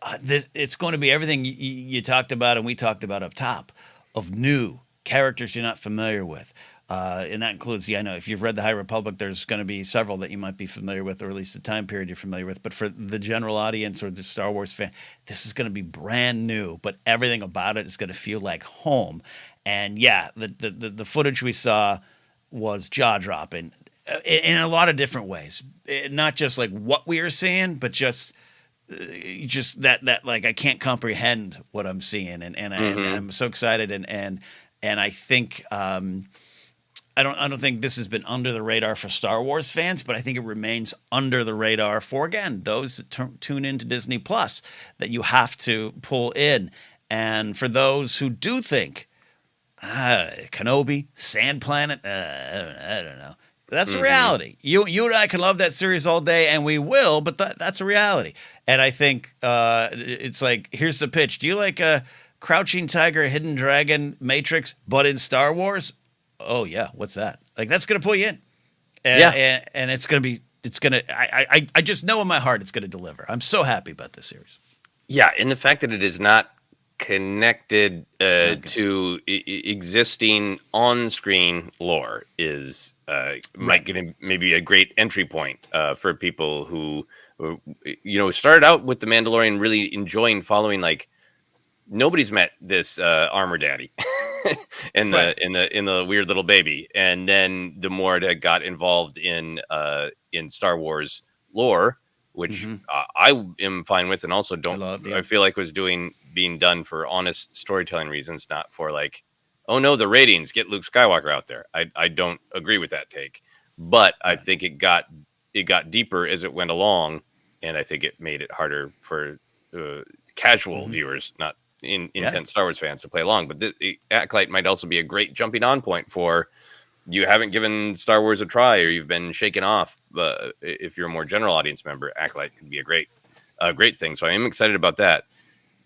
It's going to be everything you talked about and we talked about up top, of new characters you're not familiar with. And that includes, I know if you've read The High Republic, there's going to be several that you might be familiar with, or at least the time period you're familiar with. But for the general audience or the Star Wars fan, this is going to be brand new, but everything about it is going to feel like home. And yeah, the footage we saw was jaw dropping in a lot of different ways. Not just like what we are seeing, but just that like I can't comprehend what I'm seeing, and Mm-hmm. I'm so excited, and I think I don't think this has been under the radar for Star Wars fans, but I think it remains under the radar for, again, those that tune into Disney Plus, that you have to pull in. And for those who do think, Kenobi, Sand Planet, I don't know. That's a Mm-hmm. reality. You and I can love that series all day, and we will, but that's a reality. And I think it's like, here's the pitch. Do you like a Crouching Tiger, Hidden Dragon, Matrix, but in Star Wars? Oh yeah, what's that? Like, that's gonna pull you in, Yeah. and it's gonna be, I just know in my heart it's gonna deliver. I'm so happy about this series. Yeah, and the fact that it is not connected It's not gonna, to existing on-screen lore is might right. get maybe a great entry point for people who started out with the Mandalorian really enjoying following, like, nobody's met this armor daddy in Right. the weird little baby, and then the more that got involved in Star Wars lore, which Mm-hmm. I am fine with, and also I don't, love, I yeah. feel like was being done for honest storytelling reasons, not for like, oh no, the ratings, get Luke Skywalker out there. I don't agree with that take, but I Right. think it got deeper as it went along, and I think it made it harder for casual Mm-hmm. viewers, not Yeah. intense Star Wars fans, to play along. But the Acolyte might also be a great jumping on point for you haven't given Star Wars a try, or you've been shaken off. If you're a more general audience member, Acolyte can be a great thing. So I am excited about that.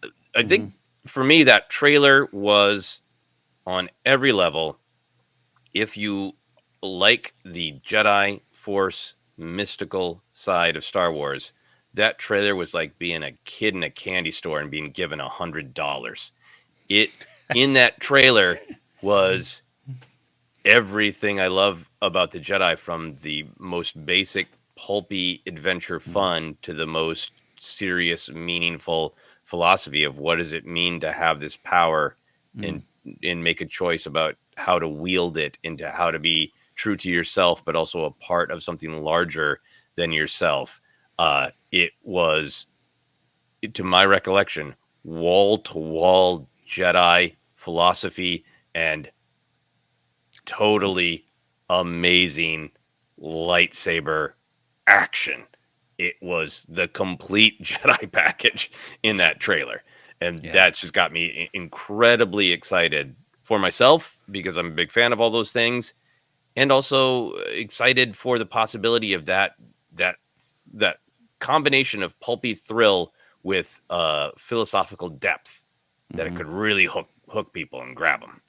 I Mm-hmm. think for me, that trailer was on every level. If you like the Jedi Force mystical side of Star Wars, that trailer was like being a kid in a candy store and being given $100. It in that trailer was everything I love about the Jedi, from the most basic pulpy adventure fun to the most serious, meaningful philosophy of what does it mean to have this power, Mm-hmm. and make a choice about how to wield it, into how to be true to yourself, but also a part of something larger than yourself. It was, to my recollection, wall to wall Jedi philosophy and totally amazing lightsaber action. It was the complete Jedi package in that trailer. And Yeah. that's just got me incredibly excited for myself, because I'm a big fan of all those things, and also excited for the possibility of that that combination of pulpy thrill with philosophical depth, that it Mm-hmm. could really hook people and grab them.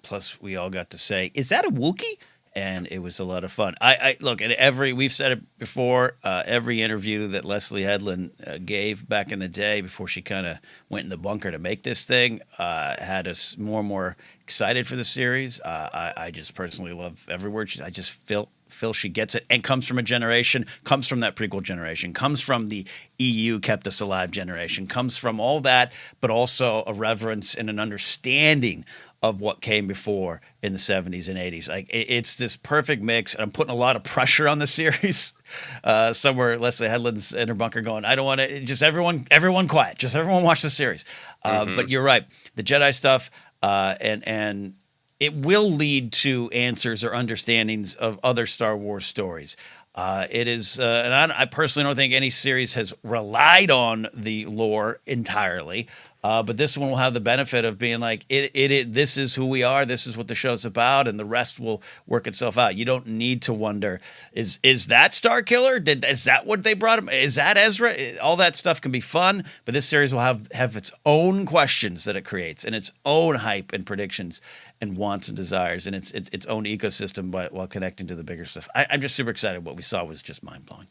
Plus, we all got to say, "Is that a Wookiee?" And it was a lot of fun. I look at we've said it before. Every interview that Leslie Headland gave back in the day, before she kind of went in the bunker to make this thing, had us more and more excited for the series. I just personally love every word. I just felt Phil, she gets it, and comes from a generation, comes from that prequel generation, comes from the EU kept us alive generation, comes from all that, but also a reverence and an understanding of what came before in the 70s and 80s. Like it's this perfect mix, and I'm putting a lot of pressure on the series. Somewhere Leslie Headland's in her bunker going, I don't want to, just everyone quiet, just everyone watch the series. But you're right, the Jedi stuff, and it will lead to answers or understandings of other Star Wars stories. It is, and I personally don't think any series has relied on the lore entirely. But this one will have the benefit of being like, this is who we are. This is what the show's about, and the rest will work itself out. You don't need to wonder, is that Starkiller? Is that what they brought him? Is that Ezra? All that stuff can be fun, but this series will have its own questions that it creates, and its own hype and predictions and wants and desires, and its own ecosystem, but while connecting to the bigger stuff. I'm just super excited. What we saw was just mind blowing.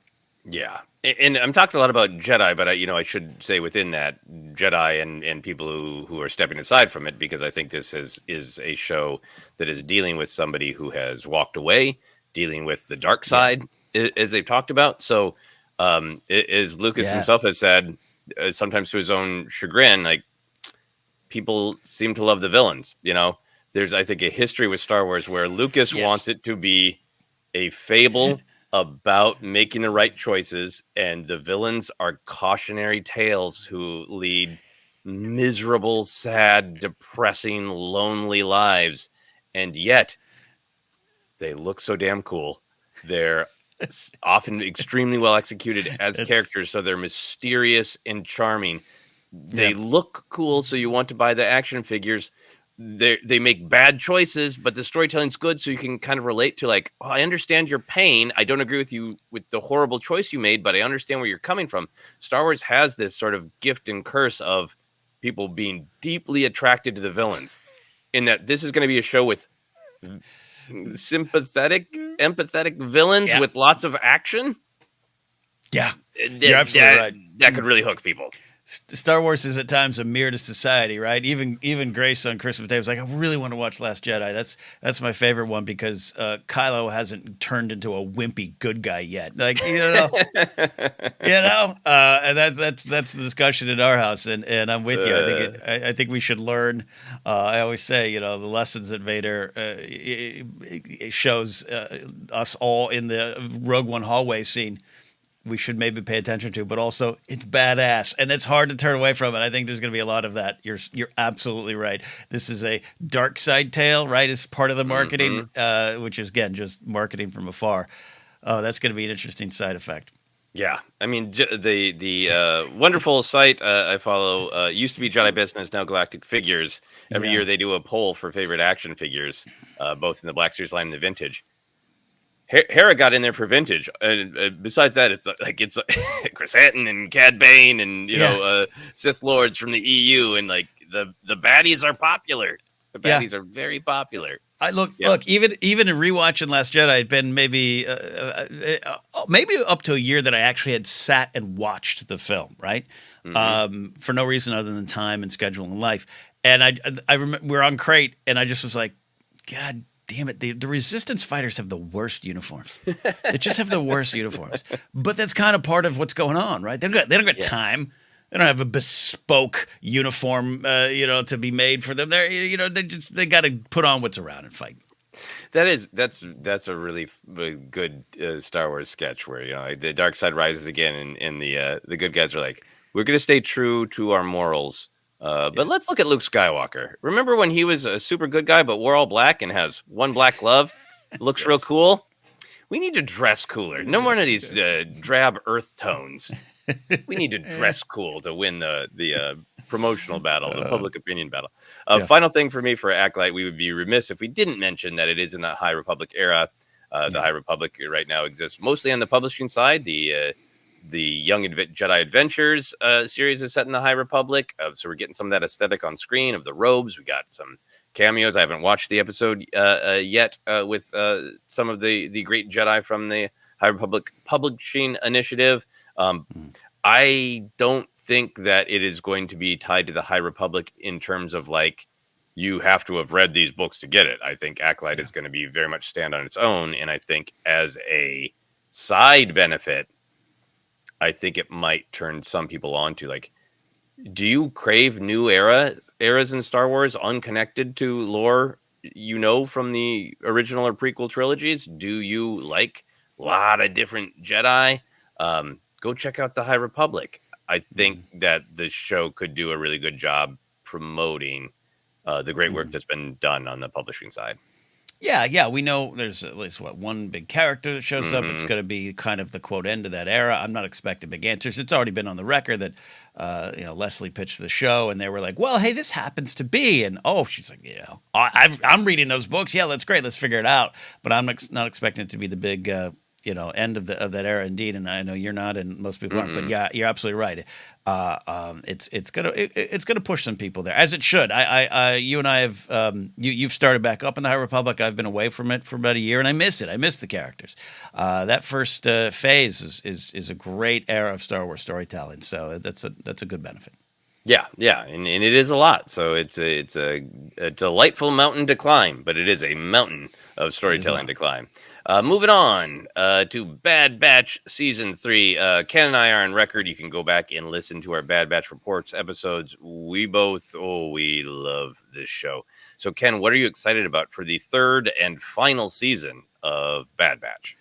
Yeah, and I'm talking a lot about Jedi, but I should say within that Jedi and people who are stepping aside from it, because I think this is a show that is dealing with somebody who has walked away, dealing with the dark side, as they've talked about. So, as Lucas himself has said, sometimes to his own chagrin, like people seem to love the villains. There's, I think, a history with Star Wars where Lucas wants it to be a fable about making the right choices, and the villains are cautionary tales who lead miserable, sad, depressing, lonely lives, and yet they look so damn cool. They're often extremely well executed as characters, so they're mysterious and charming. They look cool, so you want to buy the action figures. They make bad choices, but the storytelling's good, so you can kind of relate to, like, I understand your pain. I don't agree with you with the horrible choice you made, but I understand where you're coming from. Star Wars has this sort of gift and curse of people being deeply attracted to the villains, in that this is going to be a show with sympathetic, empathetic villains with lots of action. Yeah, you're absolutely right. That could really hook people. Star Wars is at times a mirror to society, right? Even Grace on Christmas Day was like, I really want to watch Last Jedi. That's my favorite one because Kylo hasn't turned into a wimpy good guy yet. Like and that's the discussion in our house, and I'm with you. I think we should learn. I always say, the lessons that Vader it shows us all in the Rogue One hallway scene. We should maybe pay attention to, but also it's badass and it's hard to turn away from it. I think there's going to be a lot of that. You're absolutely right. This is a dark side tale, right? It's part of the marketing, which is again just marketing from afar. Oh, that's going to be an interesting side effect. Yeah, I mean the wonderful site I follow used to be Jedi Business, now Galactic Figures. Every year they do a poll for favorite action figures, both in the Black Series line and the vintage. Hera got in there for vintage, and besides that, it's Chris Hatton and Cad Bane and Sith Lords from the EU, and like the baddies are popular. The baddies are very popular. Look, even in rewatching Last Jedi, it'd been maybe up to a year that I actually had sat and watched the film, right? For no reason other than time and schedule and life. And I remember we were on Crate, and I just was like, God damn it, the Resistance fighters have the worst uniforms. They just have the worst uniforms. But that's kind of part of what's going on, right? They don't got time. They don't have a bespoke uniform, to be made for them. They got to put on what's around and fight. That's a really good Star Wars sketch where the dark side rises again, and the good guys are like, we're going to stay true to our morals. But let's look at Luke Skywalker. Remember when he was a super good guy, but wore all black and has one black glove? Looks real cool. We need to dress cooler. No more of these drab earth tones. We need to dress cool to win the promotional battle, the public opinion battle. Final thing for me for Acolyte, we would be remiss if we didn't mention that it is in the High Republic era. The High Republic right now exists mostly on the publishing side. The Young Jedi Adventures series is set in the High Republic. So we're getting some of that aesthetic on screen of the robes. We got some cameos. I haven't watched the episode yet with some of the great Jedi from the High Republic Publishing Initiative. I don't think that it is going to be tied to the High Republic in terms of like you have to have read these books to get it. I think Acolyte Yeah. is going to be very much stand on its own. And I think as a side benefit, I think it might turn some people on to like, do you crave new eras in Star Wars unconnected to lore from the original or prequel trilogies? Do you like a lot of different Jedi? Go check out the High Republic. I think that the show could do a really good job promoting the great work that's been done on the publishing side. Yeah, we know there's at least one big character that shows up. It's Mm-hmm. going to be kind of the quote end of that era. I'm not expecting big answers. It's already been on the record that Leslie pitched the show, and they were like, "Well, hey, this happens to be," and she's like, I'm reading those books. Yeah, that's great. Let's figure it out. But I'm not expecting it to be the big end of that era. Indeed, and I know you're not, and most people aren't. But yeah, you're absolutely right. It's gonna push some people there, as it should. You and I have you've started back up in the High Republic. I've been away from it for about a year, and I miss it. I miss the characters. That first phase is a great era of Star Wars storytelling. So that's a good benefit. Yeah, and it is a lot. So it's a delightful mountain to climb, but it is a mountain of storytelling to climb. Moving on to Bad Batch Season 3. Ken and I are on record. You can go back and listen to our Bad Batch Reports episodes. We love this show. So, Ken, what are you excited about for the third and final season of Bad Batch?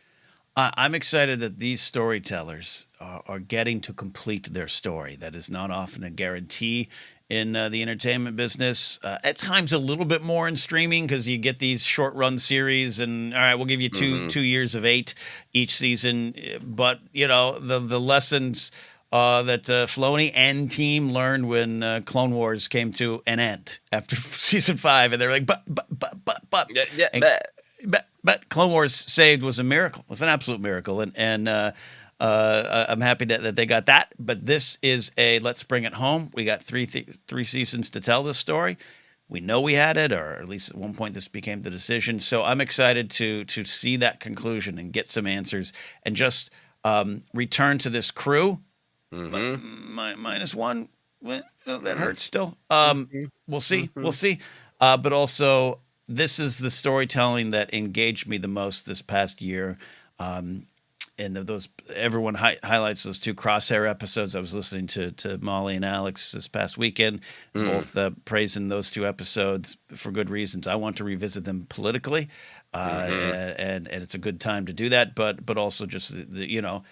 I'm excited that these storytellers are getting to complete their story. That is not often a guarantee in the entertainment business. At times, a little bit more in streaming because you get these short run series, and all right, we'll give you 2 years of 8 each season. But the lessons that Filoni and team learned when Clone Wars came to an end after season 5, and they're like, but. But Clone Wars saved was a miracle. It was an absolute miracle, and I'm happy that they got that. But this is let's bring it home. We got three seasons to tell this story. We know we had it, or at least at one point this became the decision. So I'm excited to see that conclusion and get some answers, and just return to this crew. -1. Well, that hurts still. We'll see. We'll see. But also, this is the storytelling that engaged me the most this past year. And those everyone highlights those 2 Crosshair episodes. I was listening to Molly and Alex this past weekend, both praising those 2 episodes for good reasons. I want to revisit them politically, and it's a good time to do that. But also just the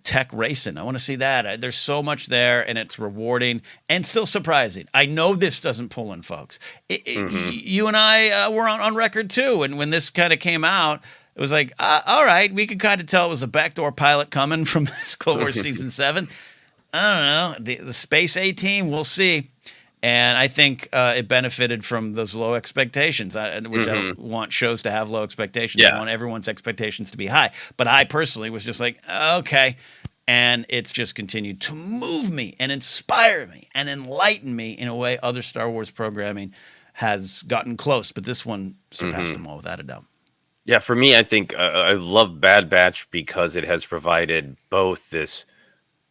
tech racing. I want to see that. There's so much there, and it's rewarding and still surprising. I know this doesn't pull in, folks. You and I were on record too, and when this kind of came out, it was like, all right, we could kind of tell it was a backdoor pilot coming from this Clone Wars season 7. I don't know, the Space A team. We'll see. And I think it benefited from those low expectations, which I don't want shows to have low expectations. I want everyone's expectations to be high. But I personally was just like, okay. And it's just continued to move me and inspire me and enlighten me in a way other Star Wars programming has gotten close. But this one surpassed them all without a doubt. Yeah, for me, I think I love Bad Batch because it has provided both this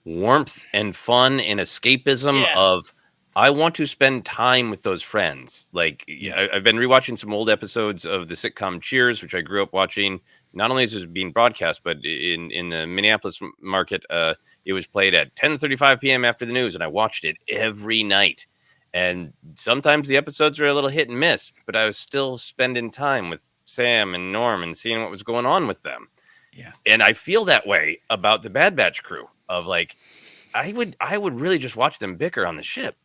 warmth and fun and escapism of, I want to spend time with those friends. Like, I've been rewatching some old episodes of the sitcom Cheers, which I grew up watching. Not only is it being broadcast, but in the Minneapolis market, it was played at 10:35 p.m. after the news, and I watched it every night. And sometimes the episodes are a little hit and miss, but I was still spending time with Sam and Norm and seeing what was going on with them. Yeah. And I feel that way about the Bad Batch crew of like, I would really just watch them bicker on the ship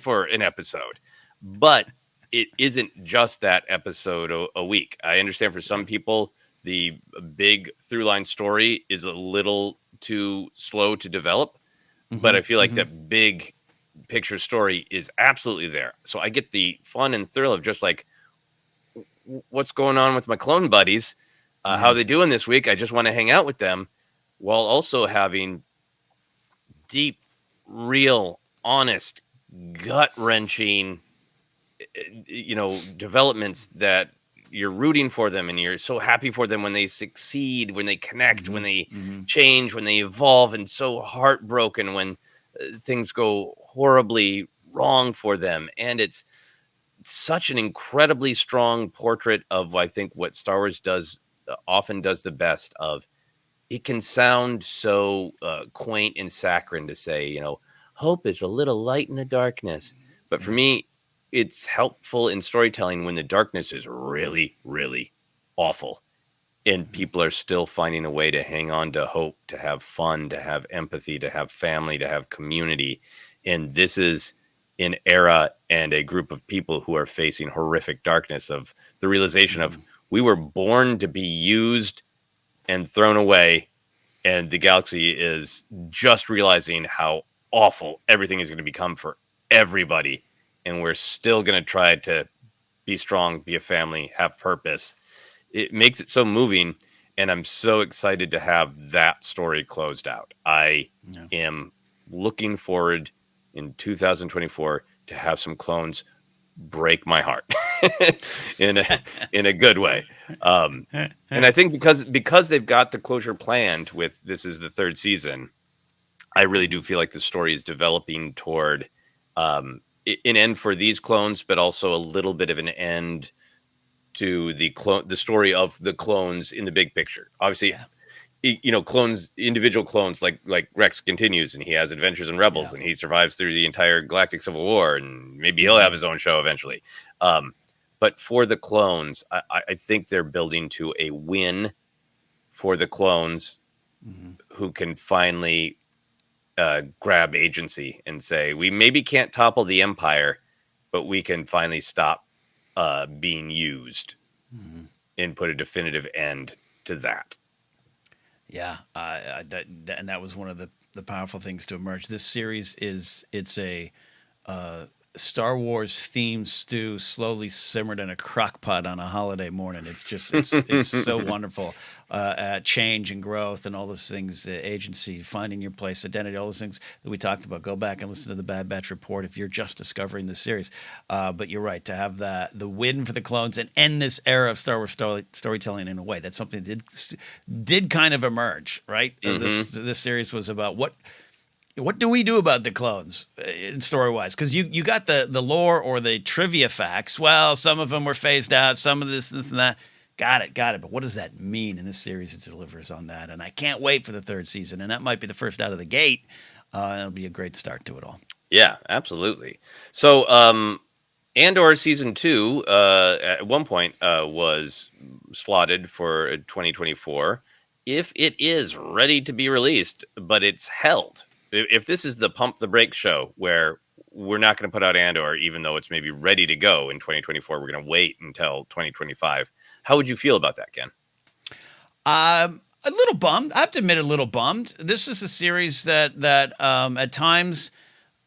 for an episode, but it isn't just that episode a week. I understand for some people, the big through line story is a little too slow to develop, but I feel like that big picture story is absolutely there. So I get the fun and thrill of just like, what's going on with my clone buddies? How are they doing this week? I just want to hang out with them, while also having deep, real, honest, gut-wrenching, developments that you're rooting for them and you're so happy for them when they succeed, when they connect, when they change, when they evolve, and so heartbroken when things go horribly wrong for them. And it's such an incredibly strong portrait of, I think, what Star Wars often does the best of. It can sound so quaint and saccharine to say, hope is a little light in the darkness. But for me, it's helpful in storytelling when the darkness is really, really awful. And people are still finding a way to hang on to hope, to have fun, to have empathy, to have family, to have community. And this is an era and a group of people who are facing horrific darkness of the realization of we were born to be used and thrown away. And the galaxy is just realizing how awful everything is going to become for everybody. And we're still going to try to be strong, be a family, have purpose. It makes it so moving. And I'm so excited to have that story closed out. I am looking forward in 2024 to have some clones break my heart in a good way. And I think because they've got the closure planned with this is the third season, I really do feel like the story is developing toward an end for these clones, but also a little bit of an end to the story of the clones in the big picture. Obviously, clones, individual clones like Rex continues and he has adventures in Rebels and he survives through the entire Galactic Civil War and maybe he'll have his own show eventually. But for the clones, I think they're building to a win for the clones who can finally grab agency and say, we maybe can't topple the Empire, but we can finally stop being used and put a definitive end to that. Yeah, and that was one of the powerful things to emerge. This series it's a Star Wars themed stew slowly simmered in a crock pot on a holiday morning. It's so wonderful. Change and growth and all those things, agency, finding your place, identity, all those things that we talked about. Go back and listen to the Bad Batch report if you're just discovering the series. But you're right, to have the win for the clones and end this era of Star Wars storytelling in a way. That's something that did kind of emerge, right? This series was about what do we do about the clones in story-wise? Because you got the lore or the trivia facts. Well, some of them were phased out, some of this and that. Got it. But what does that mean in this series? It delivers on that. And I can't wait for the third season. And that might be the first out of the gate. It'll be a great start to it all. Yeah, absolutely. So Andor Season 2 at one point was slotted for 2024. If it is ready to be released, but it's held. If this is the pump the brakes show where we're not going to put out Andor, even though it's maybe ready to go in 2024, we're going to wait until 2025. How would you feel about that, Ken? A little bummed. I have to admit, a little bummed. This is a series that at times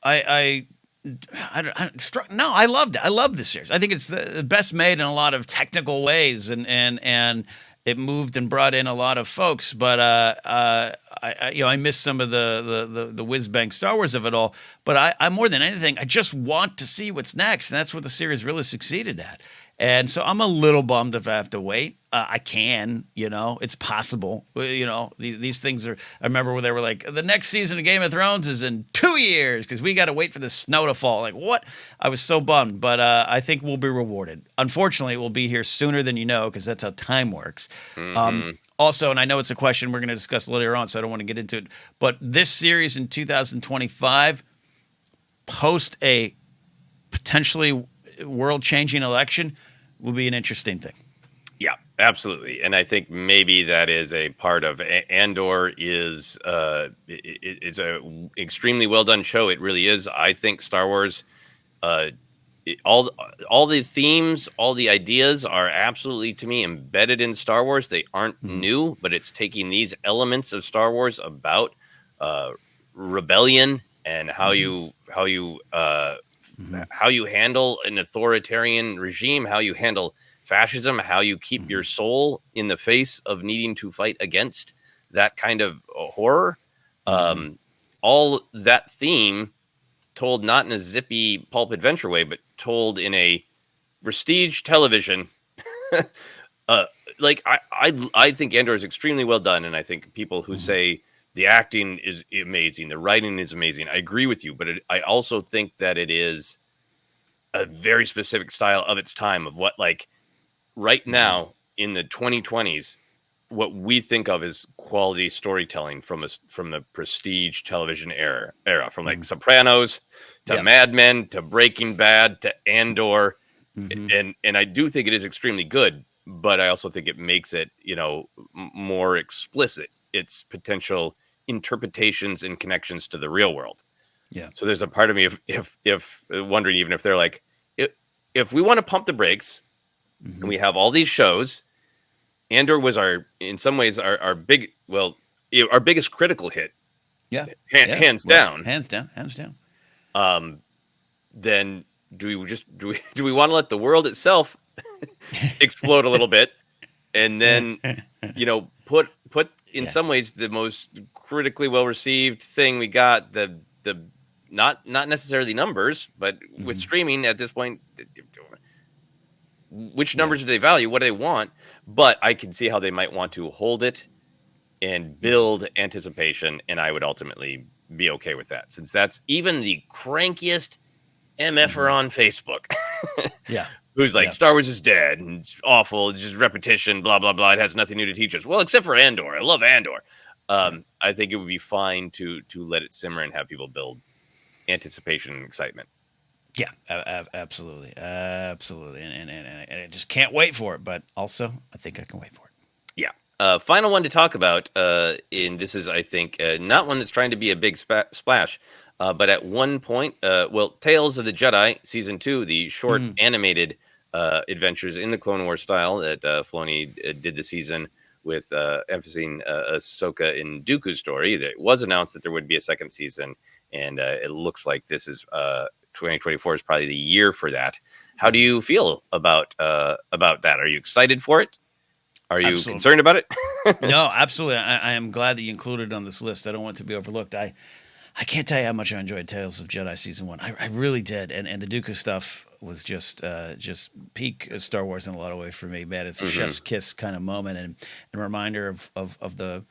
I loved it. I love this series. I think it's the best made in a lot of technical ways, and it moved and brought in a lot of folks. But I missed some of the whiz bang Star Wars of it all. But I more than anything, I just want to see what's next, and that's what the series really succeeded at. And so I'm a little bummed if I have to wait. I can, it's possible. These things are. I remember when they were like, the next season of Game of Thrones is in 2 years because we got to wait for the snow to fall. Like, what? I was so bummed, but I think we'll be rewarded. Unfortunately, we'll be here sooner than you know because that's how time works. Also, and I know it's a question we're going to discuss later on, so I don't want to get into it. But this series in 2025, post a potentially world-changing election, will be an interesting thing. Yeah, absolutely. And I think maybe that is a part of Andor is it's a extremely well done show. It really is. I think Star Wars, all the themes, all the ideas are absolutely, to me, embedded in Star Wars. They aren't new, but it's taking these elements of Star Wars about rebellion and how you handle an authoritarian regime, how you handle fascism, how you keep your soul in the face of needing to fight against that kind of horror. All that theme told not in a zippy pulp adventure way, but told in a prestige television. I think Andor is extremely well done. And I think people who say the acting is amazing, the writing is amazing, I agree with you. But I also think that it is a very specific style of its time, of what, like, right now in the 2020s, what we think of as quality storytelling from the prestige television era, from like Sopranos to Mad Men to Breaking Bad to Andor. And I do think it is extremely good, but I also think it makes it, more explicit, its potential interpretations and connections to the real world. Yeah. So there's a part of me, if wondering, even if they're like, if we want to pump the brakes and we have all these shows, Andor was in some ways our biggest critical hit. Yeah. Hands down. Hands down. Then do we want to let the world itself explode a little bit, and then put in some ways the most critically well received thing we got, the not necessarily numbers, but with streaming at this point, which numbers do they value? What do they want? But I can see how they might want to hold it and build anticipation, and I would ultimately be okay with that, since that's even the crankiest MFer on Facebook. Who's like, Star Wars is dead and it's awful, it's just repetition, blah blah blah, it has nothing new to teach us. Well, except for Andor. I love Andor. I think it would be fine to let it simmer and have people build anticipation and excitement. Yeah, absolutely, and I just can't wait for it. But also, I think I can wait for it. Yeah. Final one to talk about, and this is, I think, not one that's trying to be a big splash, but at one point, Tales of the Jedi Season 2, the short animated adventures in the Clone Wars style that Filoni did the season, with emphasizing Ahsoka and Dooku's story. It was announced that there would be a second season, and it looks like this is 2024 is probably the year for that. How do you feel about that? Are you excited for it? Are you concerned about it? No, absolutely. I am glad that you included it on this list. I don't want it to be overlooked. I can't tell you how much I enjoyed Tales of Jedi Season 1. I really did. And the Dooku stuff was just peak Star Wars in a lot of ways for me, man. It's a chef's kiss kind of moment, and a reminder of the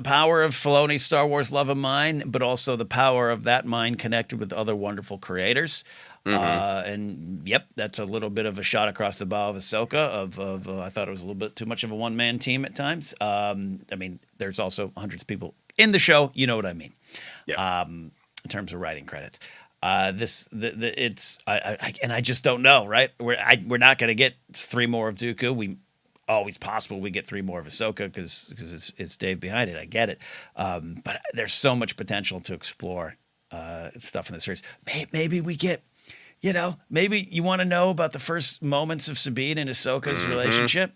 power of Filoni's Star Wars love of mine, but also the power of that mind connected with other wonderful creators. And yep, that's a little bit of a shot across the bow of Ahsoka. I thought it was a little bit too much of a one-man team at times. I mean, there's also hundreds of people in the show. You know what I mean? Yeah. In terms of writing credits, I just don't know. Right? We're not going to get 3 more of Dooku. We always possible we get 3 more of Ahsoka because it's Dave behind it. I get it. But there's so much potential to explore stuff in the series. Maybe we get. Maybe you want to know about the first moments of Sabine and Ahsoka's relationship.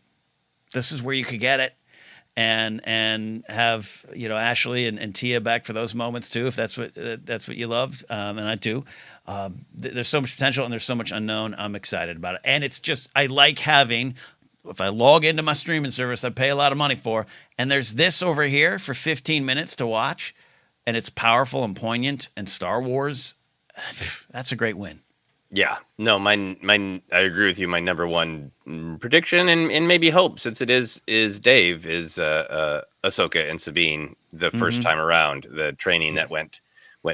This is where you could get it, and have Ashley and Tia back for those moments too, if that's what you loved, and I do. There's so much potential and there's so much unknown. I'm excited about it, and it's just I like having. If I log into my streaming service, I pay a lot of money for, and there's this over here for 15 minutes to watch, and it's powerful and poignant and Star Wars. That's a great win. Yeah, no, I agree with you. My number one prediction and maybe hope, since it is Dave, is Ahsoka and Sabine the first time around, the training that went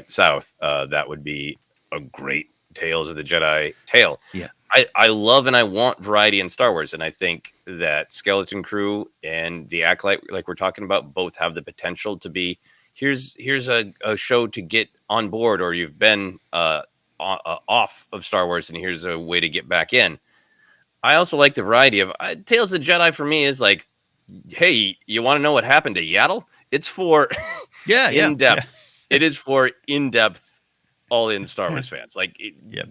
south. That would be a great Tales of the Jedi tale. Yeah, I love and I want variety in Star Wars, and I think that Skeleton Crew and the Acolyte, like we're talking about, both have the potential to be here's a show to get on board, or you've been off of Star Wars, and here's a way to get back in. I also like the variety of Tales of the Jedi. For me, is like, hey, you want to know what happened to Yaddle? It's for in depth. It is for in depth, all in Star Wars fans. Like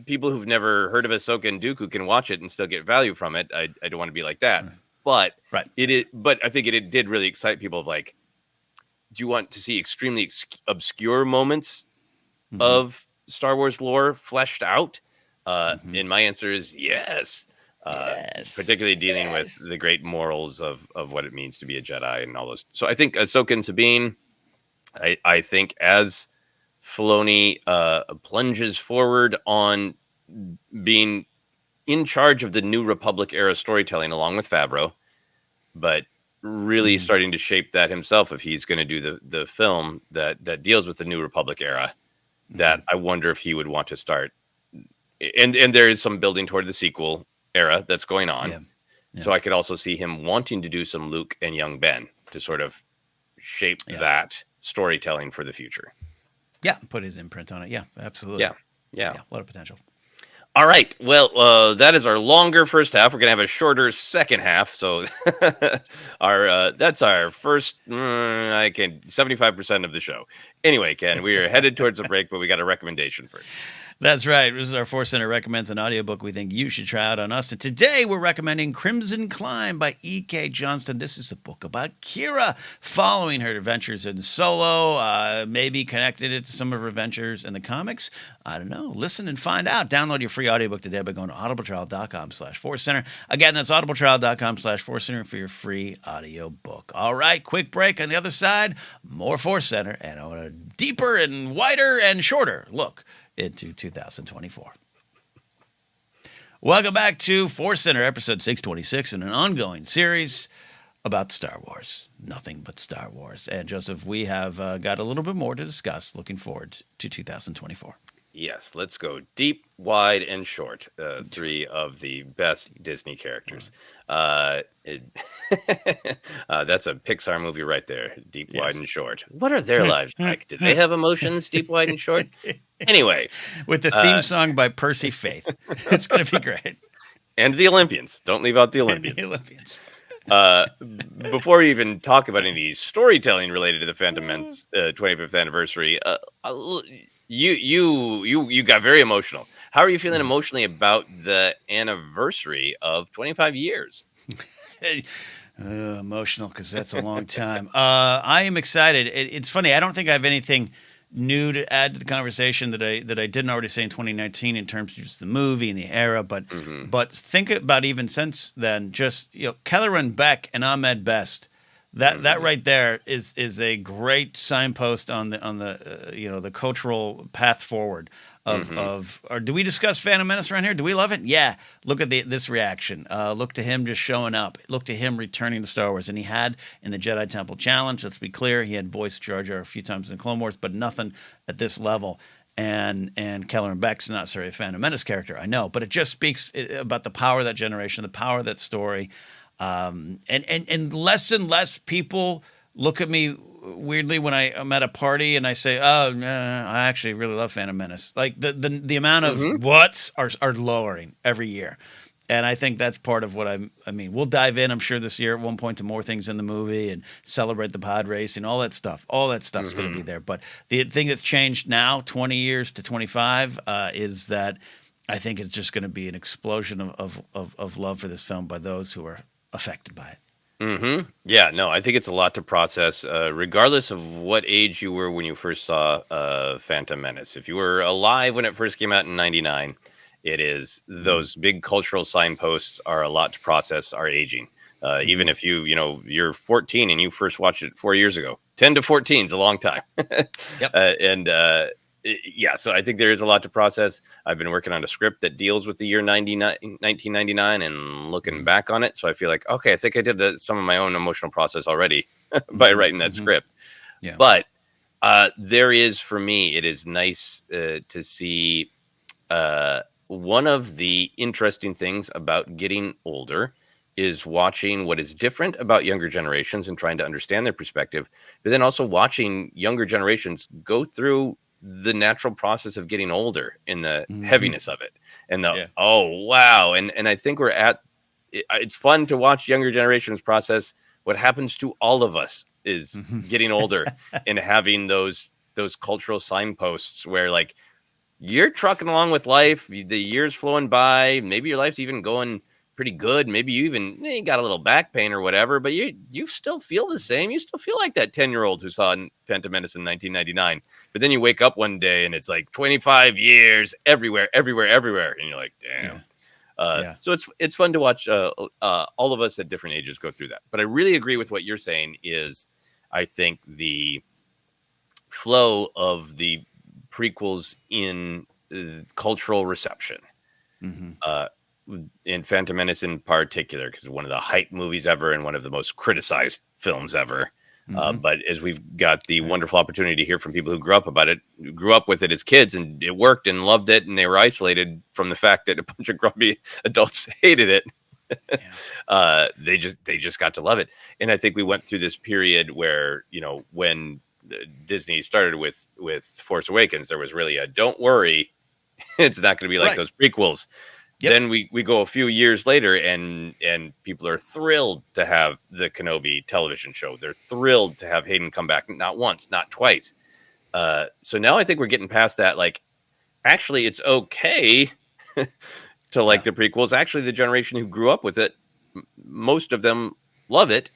people who've never heard of Ahsoka and Dooku can watch it and still get value from it. I don't want to be like that, but it is. But I think it did really excite people. Of like, do you want to see extremely obscure moments of Star Wars lore fleshed out? And my answer is yes. Particularly dealing with the great morals of what it means to be a Jedi and all those. So I think Ahsoka and Sabine, I think as Filoni plunges forward on being in charge of the New Republic era storytelling along with Favreau, but really starting to shape that himself, if he's going to do the film that deals with the New Republic era, that I wonder if he would want to start and there is some building toward the sequel era that's going on. Yeah. So I could also see him wanting to do some Luke and young Ben to sort of shape that storytelling for the future. Yeah, put his imprint on it. Yeah, absolutely. Yeah, a lot of potential. All right. Well, that is our longer first half. We're gonna have a shorter second half. So that's our first 75% of the show. Anyway, Ken, we are headed towards a break, but we got a recommendation first. That's right. This is our ForceCenter recommends an audiobook we think you should try out on us. And today we're recommending Crimson Climb by E.K. Johnston. This is a book about Kira, following her adventures in Solo, maybe connected it to some of her adventures in the comics. I don't know. Listen and find out. Download your free audiobook today by going to audibletrial.com/ForceCenter. Again, that's audibletrial.com/ForceCenter for your free audiobook. All right, quick break. On the other side, more ForceCenter and on a deeper and wider and shorter look into 2024. Welcome back to ForceCenter, episode 626, in an ongoing series about Star Wars. Nothing but Star Wars. And Joseph, we have got a little bit more to discuss. Looking forward to 2024. Yes, let's go deep, wide, and short. Three of the best Disney characters. That's a Pixar movie right there. Deep, wide, and short. What are their lives like? Did they have emotions, deep, wide, and short? Anyway. With the theme song by Percy Faith. It's going to be great. And the Olympians. Don't leave out the Olympians. Before we even talk about any storytelling related to the Phantom Menace 25th anniversary, you got very emotional. How are you feeling emotionally about the anniversary of 25 years? Emotional, because that's a long time. I am excited. It's funny. I don't think I have anything new to add to the conversation that I didn't already say in 2019 in terms of just the movie and the era. But but think about even since then, just Kelleran Beck and Ahmed Best. That right there is a great signpost on the the cultural path forward of or do we discuss Phantom Menace around here? Do we love it? Yeah. Look at this reaction. Look to him just showing up. Look to him returning to Star Wars. And he had in the Jedi Temple Challenge, let's be clear, he had voiced Jar Jar a few times in the Clone Wars, but nothing at this level. And Kelleran Beck's not necessarily a Phantom Menace character, I know, but it just speaks about the power of that generation, the power of that story. And less and less people look at me weirdly when I'm at a party and I say, "Oh, I actually really love Phantom Menace." Like the amount of whats are lowering every year, and I think that's part of what I mean. We'll dive in, I'm sure, this year at one point to more things in the movie and celebrate the pod racing, all that stuff. All that stuff's going to be there. But the thing that's changed now, 20 years to 25, is that I think it's just going to be an explosion of love for this film by those who are affected by it. Yeah, no, I think it's a lot to process, regardless of what age you were when you first saw Phantom Menace. If you were alive when it first came out in 99, it is those big cultural signposts are a lot to process our aging. Even if you're 14 and you first watched it 4 years ago, 10 to 14 is a long time. Yep. Yeah, so I think there is a lot to process. I've been working on a script that deals with the year 1999 and looking back on it. So I feel like, okay, I think I did some of my own emotional process already by writing that script. Yeah. But there is, for me, it is nice to see one of the interesting things about getting older is watching what is different about younger generations and trying to understand their perspective, but then also watching younger generations go through the natural process of getting older and the heaviness of it and oh wow. And I think it's fun to watch younger generations process what happens to all of us is getting older and having those cultural signposts where like you're trucking along with life, the years flowing by, maybe your life's even going pretty good. Maybe you even got a little back pain or whatever, but you still feel the same. You still feel like that 10-year-old who saw Phantom Menace in 1999. But then you wake up one day and it's like 25 years everywhere. And you're like, damn. So it's fun to watch all of us at different ages go through that. But I really agree with what you're saying is I think the flow of the prequels in cultural reception, in Phantom Menace in particular, because one of the hype movies ever and one of the most criticized films ever. But as we've got the wonderful opportunity to hear from people who grew up with it as kids, and it worked and loved it, and they were isolated from the fact that a bunch of grumpy adults hated it. They just got to love it. And I think we went through this period where, when Disney started with Force Awakens, there was really a don't worry, it's not going to be like those prequels. Yep. Then we go a few years later, and people are thrilled to have the Kenobi television show. They're thrilled to have Hayden come back, not once, not twice. So now I think we're getting past that. Like, actually, it's okay to like the prequels. Actually, the generation who grew up with it, most of them love it.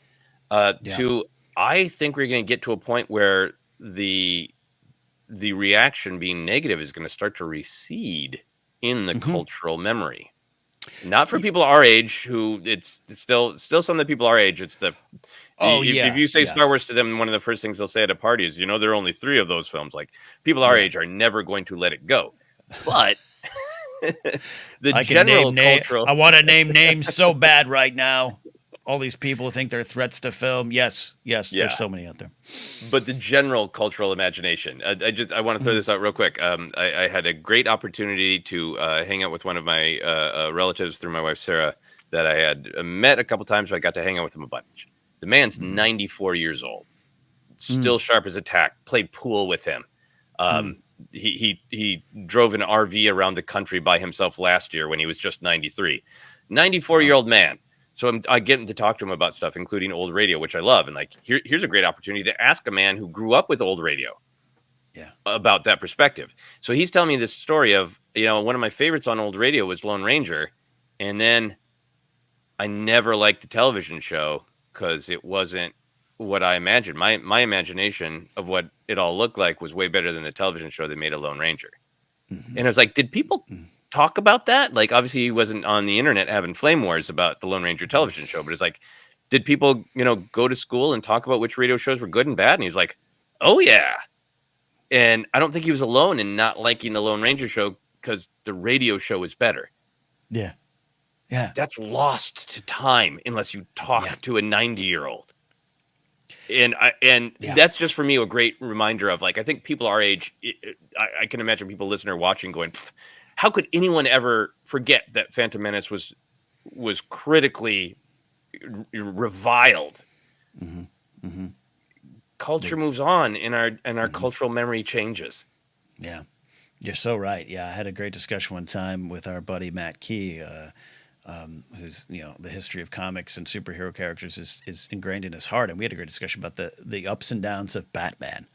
I think we're going to get to a point where the reaction being negative is going to start to recede in the cultural memory. Not for people our age, who it's still some of the people our age. It's if you say Star Wars to them, one of the first things they'll say at a party is, there are only 3 of those films. Like, people our age are never going to let it go. But the general cultural, I want to name names so bad right now. All these people think they're threats to film. Yes, there's so many out there. But the general cultural imagination. I want to throw this out real quick. I had a great opportunity to hang out with one of my relatives through my wife Sarah that I had met a couple times. So I got to hang out with him a bunch. The man's 94 years old, still sharp as a tack. Played pool with him. He drove an RV around the country by himself last year when he was just 93. 94-year-old man. So I get to talk to him about stuff, including old radio, which I love. And like, here's a great opportunity to ask a man who grew up with old radio about that perspective. So he's telling me this story of, one of my favorites on old radio was Lone Ranger. And then I never liked the television show because it wasn't what I imagined. My imagination of what it all looked like was way better than the television show that made a Lone Ranger. And I was like, did people talk about that? Like, obviously he wasn't on the internet having flame wars about the Lone Ranger television show, but it's like, did people, go to school and talk about which radio shows were good and bad? And he's like, oh yeah. And I don't think he was alone in not liking the Lone Ranger show because the radio show is better. Yeah. That's lost to time unless you talk to a 90-year-old. And that's just for me a great reminder of, like, I think people our age, I can imagine people listening or watching going, how could anyone ever forget that Phantom Menace was critically reviled? Culture moves on, and our cultural memory changes. Yeah, you're so right. Yeah, I had a great discussion one time with our buddy Matt Key, who's the history of comics and superhero characters is ingrained in his heart, and we had a great discussion about the ups and downs of Batman.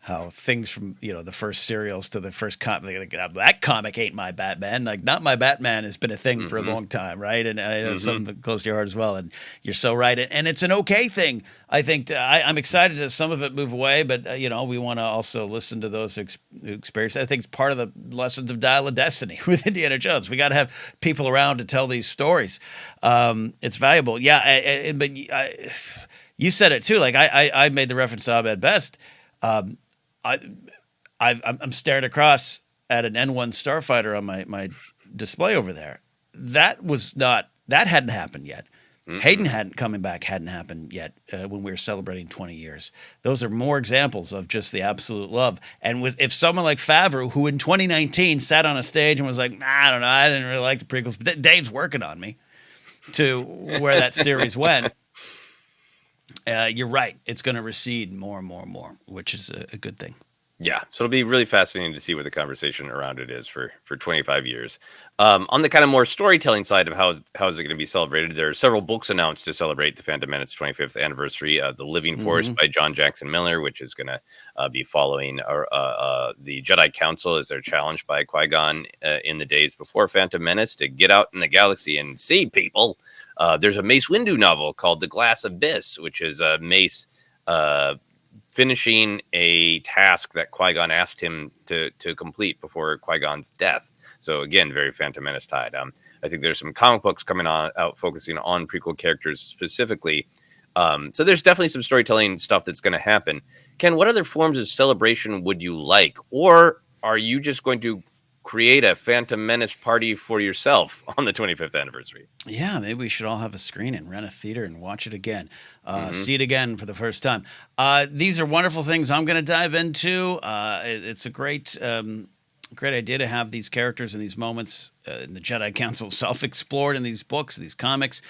How things from the first serials to the first comic, like, that comic ain't my Batman. Like, not my Batman has been a thing for a long time, right? And I know something close to your heart as well. And you're so right. And it's an okay thing. I think I'm excited that some of it move away, but we want to also listen to those who experience. I think it's part of the lessons of Dial of Destiny with Indiana Jones. We got to have people around to tell these stories. It's valuable, but you said it too. Like I made the reference to Ahmed Best. I'm staring across at an N1 Starfighter on my display over there. That hadn't happened yet. Hayden hadn't happened yet when we were celebrating 20 years. Those are more examples of just the absolute love. And if someone like Favreau, who in 2019 sat on a stage and was like, I don't know, I didn't really like the prequels, but Dave's working on me to where that series went. You're right. It's going to recede more and more and more, which is a good thing. Yeah. So it'll be really fascinating to see what the conversation around it is for 25 years. On the kind of more storytelling side of how is it going to be celebrated, there are several books announced to celebrate the Phantom Menace 25th anniversary. The Living Force by John Jackson Miller, which is going to be following the Jedi Council as they're challenged by Qui-Gon in the days before Phantom Menace to get out in the galaxy and see people. There's a Mace Windu novel called The Glass Abyss, which is Mace finishing a task that Qui-Gon asked him to complete before Qui-Gon's death. So again, very Phantom Menace tied. I think there's some comic books coming out focusing on prequel characters specifically. So there's definitely some storytelling stuff that's going to happen. Ken, what other forms of celebration would you like? Or are you just going to create a Phantom Menace party for yourself on the 25th anniversary. Yeah, maybe we should all have a screen and rent a theater and watch it again. Mm-hmm. See it again for the first time. These are wonderful things I'm going to dive into. It's a great idea to have these characters and these moments in the Jedi Council self-explored in these books, these comics.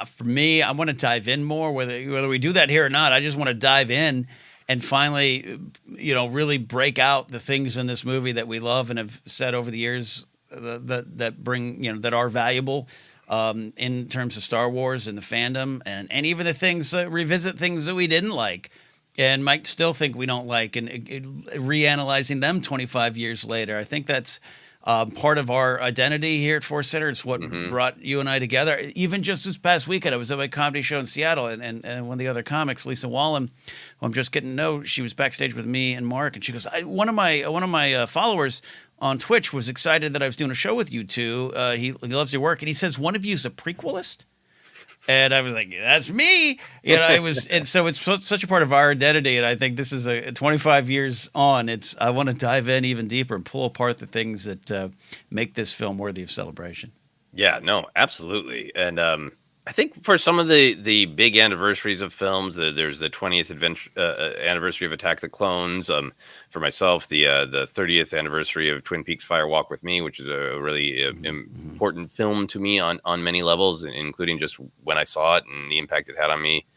For me, I want to dive in more, whether we do that here or not. I just want to dive in and finally, really break out the things in this movie that we love and have said over the years that bring, that are valuable in terms of Star Wars and the fandom, and even the things revisit things that we didn't like and might still think we don't like, and reanalyzing them 25 years later. I think that's part of our identity here at ForceCenter. It's what brought you and I together. Even just this past weekend, I was at my comedy show in Seattle, and one of the other comics, Lisa Wallen, who I'm just getting to know, she was backstage with me and Mark, and she goes, one of my followers on Twitch was excited that I was doing a show with you two. He loves your work, and he says one of you is a prequelist. And I was like, that's me. And so it's such a part of our identity. And I think this is 25 years on. I want to dive in even deeper and pull apart the things that make this film worthy of celebration. Yeah, no, absolutely. And I think for some of the big anniversaries of films, there's the 20th anniversary of Attack of the Clones. For myself, the 30th anniversary of Twin Peaks: Fire Walk with Me, which is a really important film to me on many levels, including just when I saw it and the impact it had on me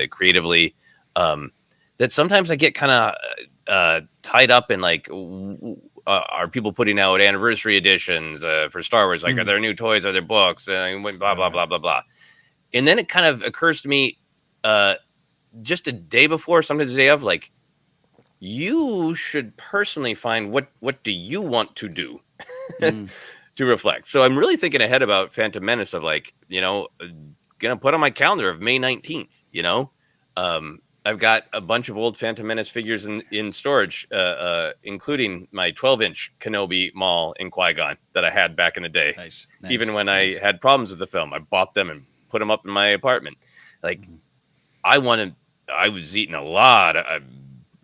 creatively. That sometimes I get kind of tied up in like, are people putting out anniversary editions for Star Wars? Like, are there new toys? Are there books? Blah, blah, blah, blah, blah. And then it kind of occurs to me just a day before, sometimes the day of, like, you should personally find what do you want to do to reflect. So I'm really thinking ahead about Phantom Menace of, like, going to put on my calendar of May 19th, I've got a bunch of old Phantom Menace figures in storage, including my 12-inch Kenobi Maul in Qui-Gon that I had back in the day. Nice. Even when I had problems with the film, I bought them and put them up in my apartment. Like, I was eating a lot,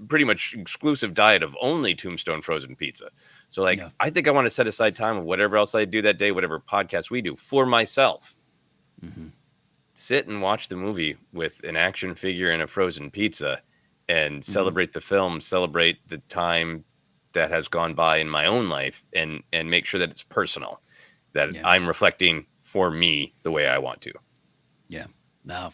pretty much exclusive diet of only Tombstone frozen pizza. So, like, I think I want to set aside time of whatever else I do that day, whatever podcast we do, for myself. Sit and watch the movie with an action figure and a frozen pizza and celebrate the film, celebrate the time that has gone by in my own life, and make sure that it's personal, that I'm reflecting for me the way I want to. Yeah. Now,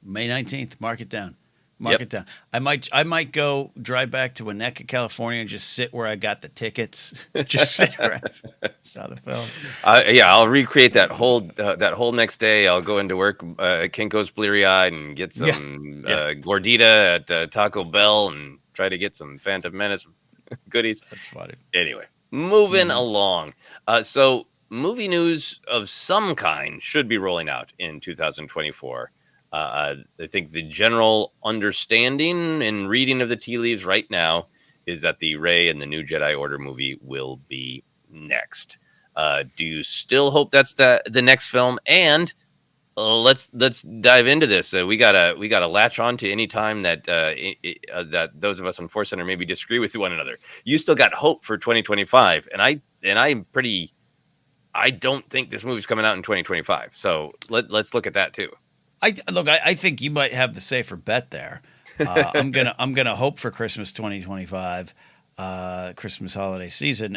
May 19th, mark it down. Mark it down. I might go drive back to Winnetka, California, and just sit where I got the tickets. Just sit where I saw the film. I'll recreate that whole next day. I'll go into work at Kinko's bleary-eyed and get some gordita at Taco Bell and try to get some Phantom Menace goodies. That's funny. Anyway, moving along. So movie news of some kind should be rolling out in 2024. I think the general understanding and reading of the tea leaves right now is that the Rey and the New Jedi Order movie will be next. Do you still hope that's the next film? And let's dive into this. We gotta latch on to any time that that those of us on ForceCenter maybe disagree with one another. You still got hope for 2025, and I don't think this movie's coming out in 2025. So let's look at that too. I think you might have the safer bet there. I'm gonna hope for Christmas 2025, Christmas holiday season.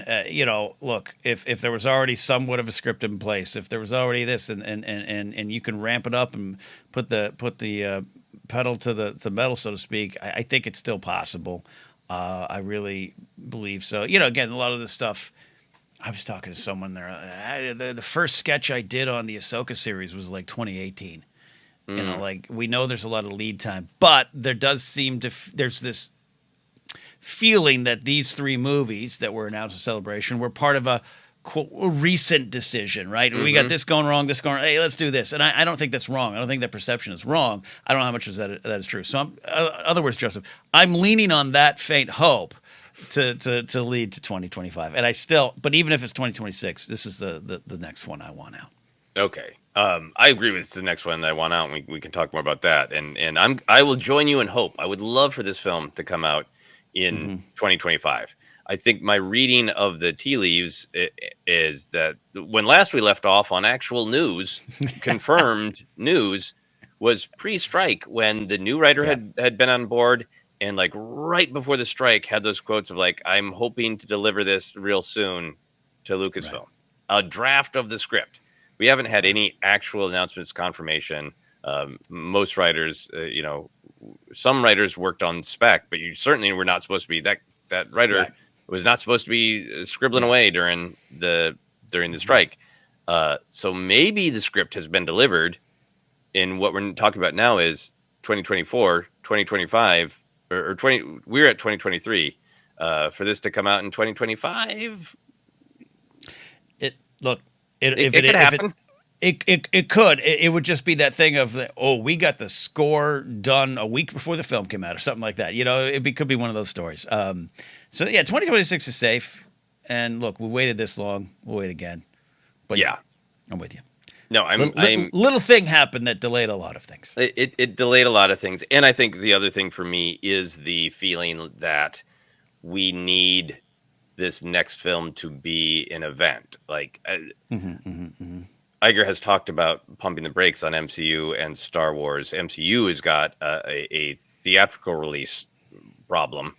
Look, if there was already somewhat of a script in place, if there was already this, and you can ramp it up and put the pedal to the metal, so to speak, I think it's still possible. I really believe so. Again, a lot of this stuff. I was talking to someone there. The first sketch I did on the Ahsoka series was like 2018. Like, we know there's a lot of lead time, but there does seem there's this feeling that these three movies that were announced in Celebration were part of a quote, recent decision, right? We got this going wrong, hey, let's do this. And I don't think that's wrong. I don't think that perception is wrong. I don't know how much that is true. So other words, Joseph, I'm leaning on that faint hope to lead to 2025. And but even if it's 2026, this is the next one I want out. Okay. I agree with the next one that I want out, and we can talk more about that. And I will join you in hope. I would love for this film to come out in 2025. I think my reading of the tea leaves is that when last we left off on actual news, confirmed news, was pre-strike, when the new writer Yeah. had been on board, and like right before the strike had those quotes of like, I'm hoping to deliver this real soon to Lucasfilm. Right. A draft of the script. We haven't had any actual announcements, confirmation. Most writers, some writers worked on spec, but you certainly were not supposed to be that writer. Right. Was not supposed to be scribbling away during the strike. So maybe the script has been delivered, and what we're talking about now is 2024, 2025, or 20. We're at 2023. For this to come out in 2025, It could happen. It could. It would just be that thing of, we got the score done a week before the film came out or something like that. Could be one of those stories. So yeah, 2026 is safe. And look, we waited this long. We'll wait again. But yeah, I'm with you. No, little thing happened that delayed a lot of things. It delayed a lot of things. And I think the other thing for me is the feeling that we need this next film to be an event. Like, Iger has talked about pumping the brakes on MCU and Star Wars. MCU has got a theatrical release problem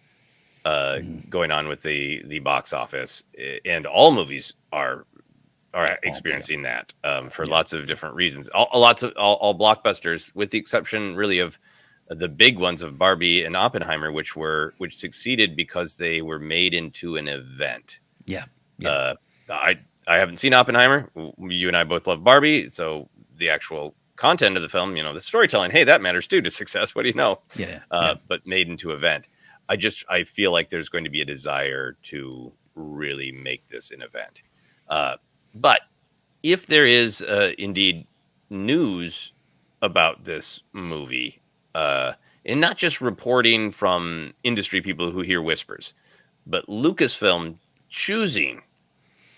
going on with the box office, and all movies are experiencing that for lots of different reasons. All blockbusters, with the exception really of the big ones of Barbie and Oppenheimer, which succeeded because they were made into an event. Yeah. I haven't seen Oppenheimer. You and I both love Barbie, so the actual content of the film, the storytelling, hey, that matters too to success. What do you know? But made into event. I feel like there's going to be a desire to really make this an event. But if there is indeed news about this movie, and not just reporting from industry people who hear whispers, but Lucasfilm choosing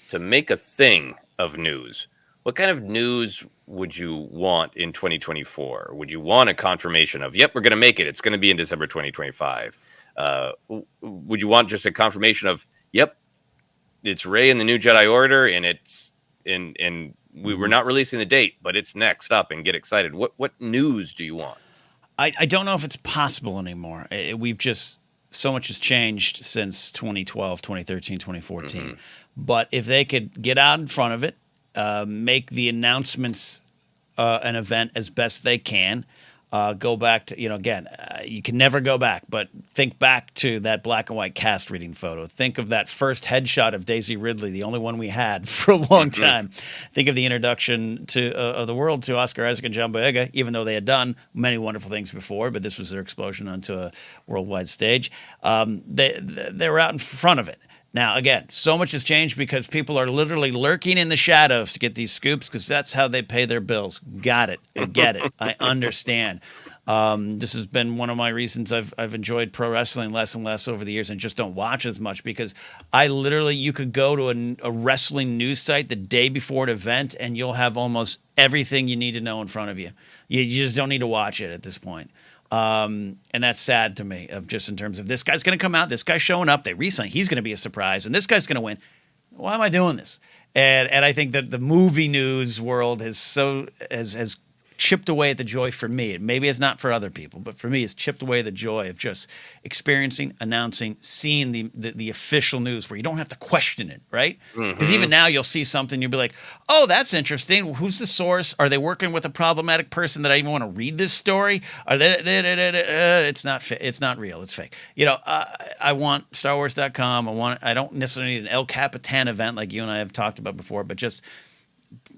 to make a thing of news, what kind of news would you want in 2024? Would you want a confirmation of, yep, we're going to make it. It's going to be in December 2025. Would you want just a confirmation of, yep, it's Rey and the New Jedi Order, and it's we're not releasing the date, but it's next up, and get excited. What news do you want? I don't know if it's possible anymore. We've just, so much has changed since 2012, 2013, 2014. But if they could get out in front of it, make the announcements an event as best they can, go back to, again, you can never go back, but think back to that black and white cast reading photo. Think of that first headshot of Daisy Ridley, the only one we had for a long time. Think of the introduction of the world to Oscar Isaac and John Boyega, even though they had done many wonderful things before, but this was their explosion onto a worldwide stage. They were out in front of it. Now, again, so much has changed because people are literally lurking in the shadows to get these scoops because that's how they pay their bills. Got it. I get it. I understand. This has been one of my reasons I've enjoyed pro wrestling less and less over the years and just don't watch as much because you could go to a wrestling news site the day before an event and you'll have almost everything you need to know in front of you. You just don't need to watch it at this point. And that's sad to me, of just in terms of this guy's going to come out, this guy's showing up, he's going to be a surprise, and this guy's going to win. Why am I doing this? And I think that the movie news world has chipped away at the joy for me. Maybe it's not for other people, but for me, it's chipped away the joy of just experiencing, announcing, seeing the official news where you don't have to question it, right? Because even now you'll see something, you'll be like, oh, that's interesting. Who's the source? Are they working with a problematic person that I even want to read this story? Are they, it's not real. It's fake. I want StarWars.com. I don't necessarily need an El Capitan event like you and I have talked about before, but just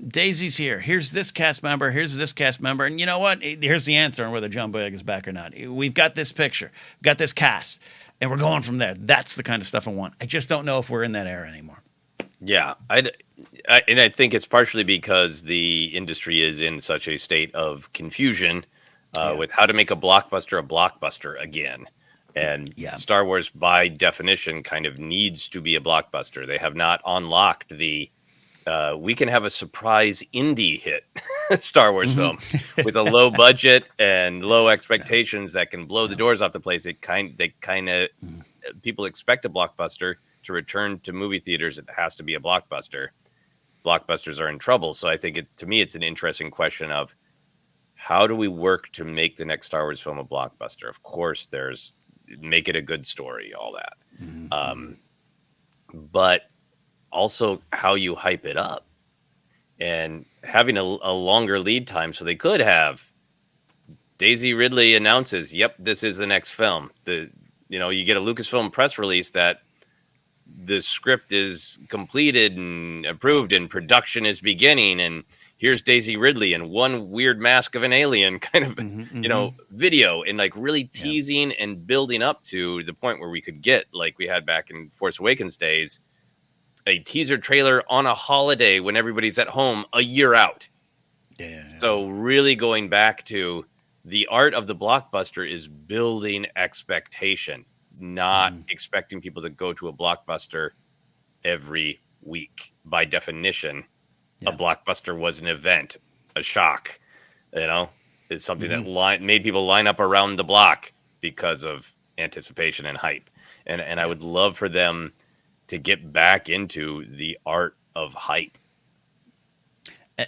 Daisy's here. Here's this cast member. Here's this cast member. And you know what? Here's the answer on whether John Boyega is back or not. We've got this picture. We've got this cast. And we're going from there. That's the kind of stuff I want. I just don't know if we're in that era anymore. Yeah. And I think it's partially because the industry is in such a state of confusion with how to make a blockbuster again. And Star Wars, by definition, kind of needs to be a blockbuster. They have not unlocked we can have a surprise indie hit Star Wars film with a low budget and low expectations that can blow the doors off the place. People expect a blockbuster, to return to movie theaters, it has to be a blockbuster. Blockbusters are in trouble. So I think to me, it's an interesting question of how do we work to make the next Star Wars film a blockbuster? Of course, make it a good story, all that. But also how you hype it up and having a longer lead time. So they could have Daisy Ridley announces, yep, this is the next film. You get a Lucasfilm press release that the script is completed and approved and production is beginning. And here's Daisy Ridley and one weird mask of an alien kind of, video, and like really teasing and building up to the point where we could get, like we had back in Force Awakens days, a teaser trailer on a holiday when everybody's at home a year out. So really going back to the art of the blockbuster is building expectation, not expecting people to go to a blockbuster every week. By definition, a blockbuster was an event, a shock. It's something that made people line up around the block because of anticipation and hype. And I would love for them to get back into the art of hype.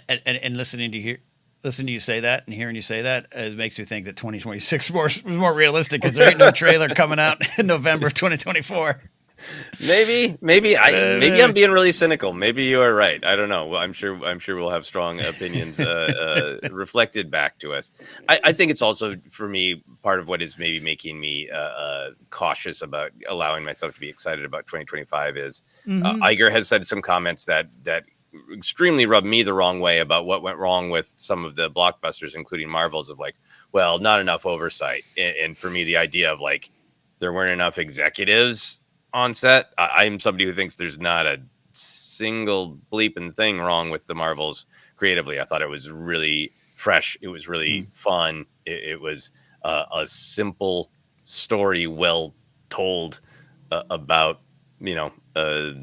And listening to you say that and hearing you say that, it makes me think that 2026 was more realistic because there ain't no trailer coming out in November of 2024. Maybe I'm being really cynical. Maybe you are right. I don't know. Well, I'm sure we'll have strong opinions reflected back to us. I think it's also, for me, part of what is maybe making me cautious about allowing myself to be excited about 2025 is Iger has said some comments that extremely rubbed me the wrong way about what went wrong with some of the blockbusters, including Marvel's, of like, well, not enough oversight. And for me, the idea of like there weren't enough executives on set. I'm somebody who thinks there's not a single bleeping thing wrong with the Marvels creatively. I thought it was really fresh. It was really fun. It was a simple story, well told, about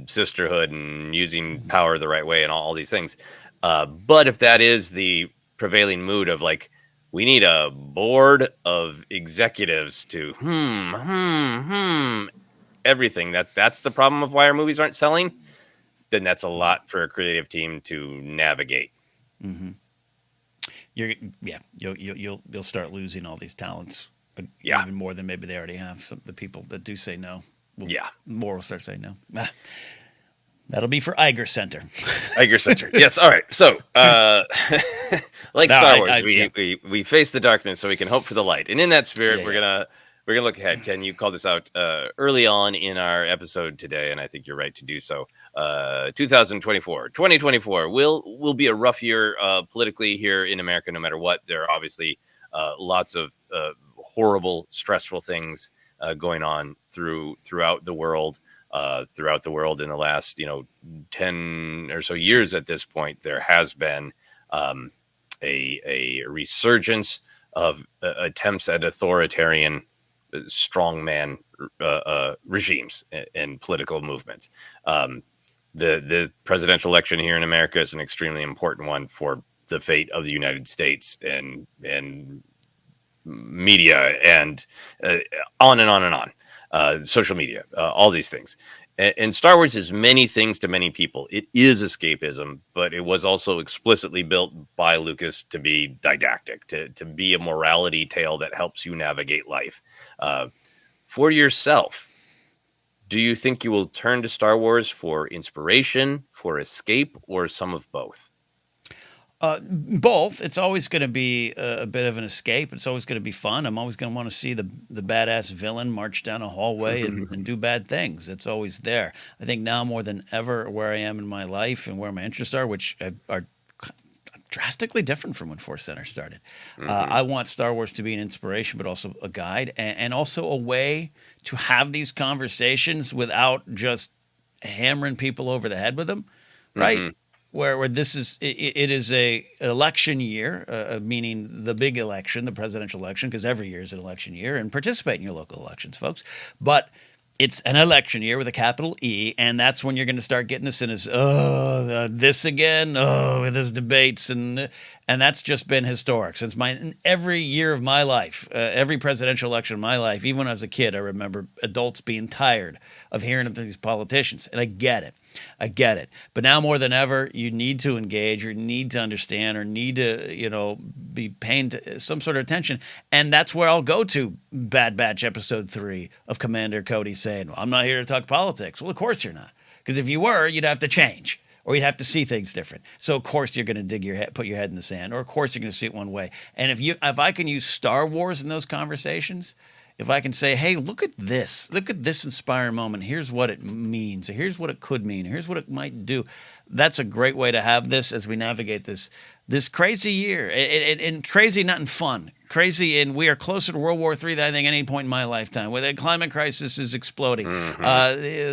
sisterhood and using power the right way and all these things. But if that is the prevailing mood of like, we need a board of executives to everything, that's the problem of why our movies aren't selling, then that's a lot for a creative team to navigate. You'll start losing all these talents, even more than maybe they already have. Some the people that do say no, more will start saying no. That'll be for Iger Center. Iger Center. Yes. All right. So, like Star Wars, we face the darkness so we can hope for the light. And in that spirit, we're gonna look ahead. Ken, you called this out early on in our episode today, and I think you're right to do so. 2024 will be a rough year politically here in America, no matter what. There are obviously lots of horrible, stressful things going on throughout the world. In the last 10 or so years at this point, there has been a resurgence of attempts at authoritarian strongman regimes and political movements. The presidential election here in America is an extremely important one for the fate of the United States and media and on and on and on. Social media, all these things. And Star Wars is many things to many people. It is escapism, but it was also explicitly built by Lucas to be didactic, to be a morality tale that helps you navigate life. For yourself, do you think you will turn to Star Wars for inspiration, for escape, or some of both? Both. It's always going to be a bit of an escape. It's always going to be fun. I'm always going to want to see the badass villain march down a hallway and do bad things. It's always there. I think now more than ever, where I am in my life and where my interests are, which are drastically different from when ForceCenter started. I want Star Wars to be an inspiration, but also a guide and also a way to have these conversations without just hammering people over the head with them, right? Where this is, it is an election year, meaning the big election, the presidential election, because every year is an election year, and participate in your local elections, folks. But it's an election year with a capital E, and that's when you're going to start getting this in as this again, there's debates, and that's just been historic since every year of my life, every presidential election of my life. Even when I was a kid, I remember adults being tired of hearing of these politicians, and I get it. But now more than ever, you need to engage, or need to understand, or need to, be paying some sort of attention. And that's where I'll go to Bad Batch episode 3 of Commander Cody saying, well, I'm not here to talk politics. Well, of course you're not. Because if you were, you'd have to change, or you'd have to see things different. So of course you're going to put your head in the sand, or of course you're going to see it one way. And if I can use Star Wars in those conversations, if I can say, hey, look at this inspiring moment. Here's what it means. Or here's what it could mean. Here's what it might do. That's a great way to have this as we navigate this crazy year. And crazy not in fun. Crazy, and we are closer to World War III than I think any point in my lifetime, where the climate crisis is exploding.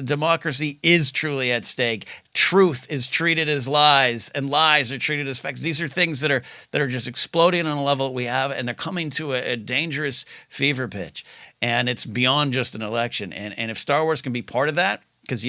Democracy is truly at stake. Truth is treated as lies, and lies are treated as facts. These are things that are just exploding on a level that we have, and they're coming to a dangerous fever pitch. And it's beyond just an election. And if Star Wars can be part of that, because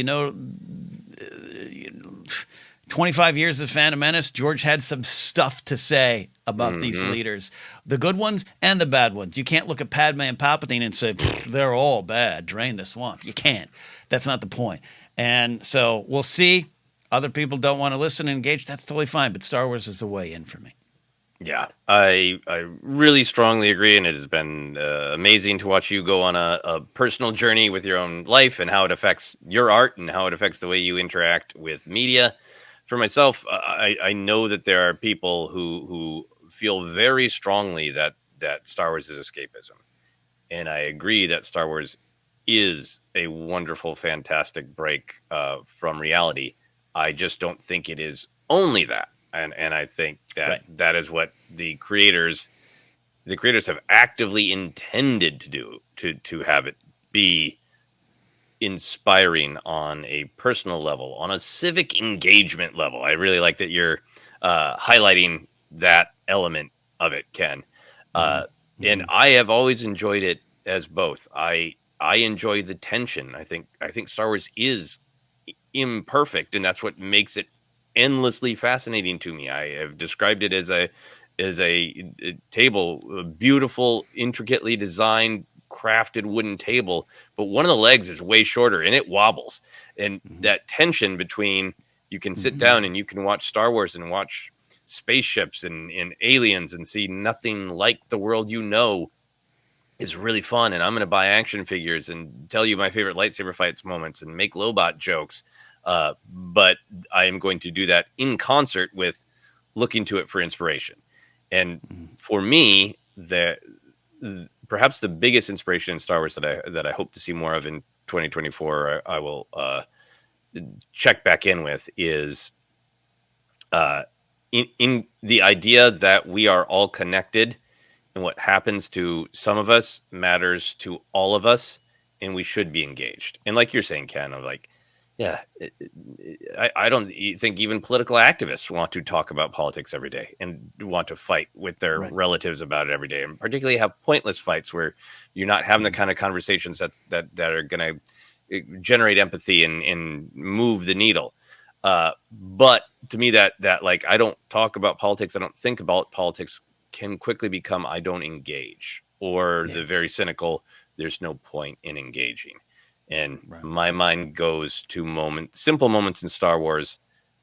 25 years of Phantom Menace, George had some stuff to say about these leaders, the good ones and the bad ones. You can't look at Padme and Palpatine and say, they're all bad, drain the swamp. You can't. That's not the point. And so we'll see. Other people don't want to listen and engage. That's totally fine. But Star Wars is the way in for me. Yeah, I really strongly agree, and it has been amazing to watch you go on a personal journey with your own life and how it affects your art and how it affects the way you interact with media. For myself, I know that there are people who feel very strongly that Star Wars is escapism, and I agree that Star Wars is a wonderful, fantastic break from reality. I just don't think it is only that. And I think that that is what the creators have actively intended to do, to have it be inspiring on a personal level, on a civic engagement level. I really like that you're highlighting that element of it, Ken. And I have always enjoyed it as both. I enjoy the tension. I think Star Wars is imperfect, and that's what makes it endlessly fascinating to me. I have described it as a table, a beautiful, intricately designed, crafted wooden table, but one of the legs is way shorter and it wobbles. And that tension between, you can sit down and you can watch Star Wars and watch spaceships and aliens and see nothing like the world is really fun. And I'm going to buy action figures and tell you my favorite lightsaber fights moments and make Lobot jokes. But I am going to do that in concert with looking to it for inspiration. And for me, perhaps the biggest inspiration in Star Wars that I hope to see more of in 2024, I will check back in with, is in the idea that we are all connected, and what happens to some of us matters to all of us, and we should be engaged. And like you're saying, Ken, I'm like, yeah, I don't think even political activists want to talk about politics every day and want to fight with their relatives about it every day, and particularly have pointless fights where you're not having the kind of conversations that are going to generate empathy and move the needle. But to me, that like, I don't talk about politics, I don't think about politics, can quickly become I don't engage, or the very cynical, there's no point in engaging. And my mind goes to simple moments in Star Wars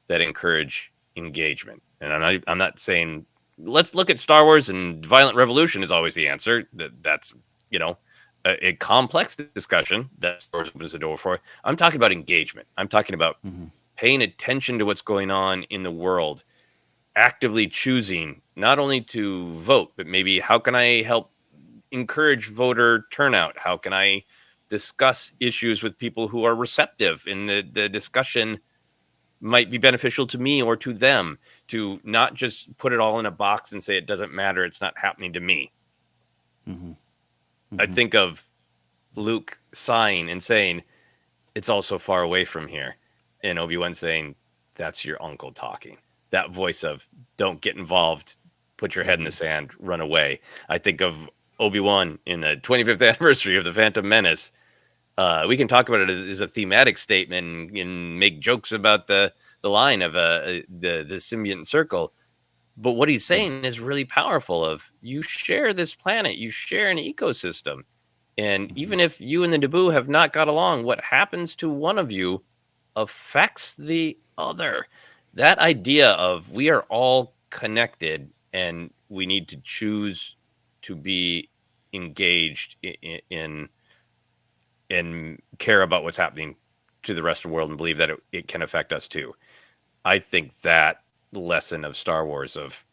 that encourage engagement. And I'm not saying let's look at Star Wars and violent revolution is always the answer. That's a complex discussion that Star Wars opens the door for. I'm talking about engagement. I'm talking about paying attention to what's going on in the world, actively choosing not only to vote, but maybe how can I help encourage voter turnout? How can I discuss issues with people who are receptive, and the discussion might be beneficial to me or to them, to not just put it all in a box and say it doesn't matter, it's not happening to me. I think of Luke sighing and saying, it's all so far away from here, and Obi-Wan saying, that's your uncle talking. That voice of, don't get involved, put your head in the sand, run away. I think of Obi-Wan in the 25th anniversary of The Phantom Menace, We can talk about it as a thematic statement and make jokes about the line of the symbiont circle. But what he's saying is really powerful. Of you share this planet, you share an ecosystem, and even if you and the Naboo have not got along, what happens to one of you affects the other. That idea of we are all connected and we need to choose to be engaged in and care about what's happening to the rest of the world and believe that it can affect us too. I think that lesson of Star Wars of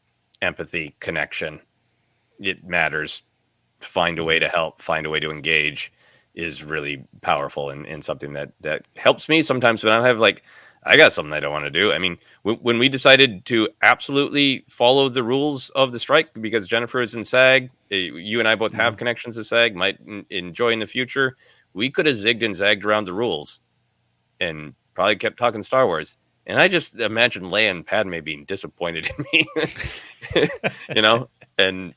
empathy, connection, it matters. Find a way to help, find a way to engage is really powerful and something that helps me sometimes when I have I got something I don't want to do. I mean, when we decided to absolutely follow the rules of the strike because Jennifer is in SAG, you and I both have connections to SAG, might enjoy in the future. We could have zigged and zagged around the rules and probably kept talking Star Wars. And I just imagine Leia and Padme being disappointed in me, and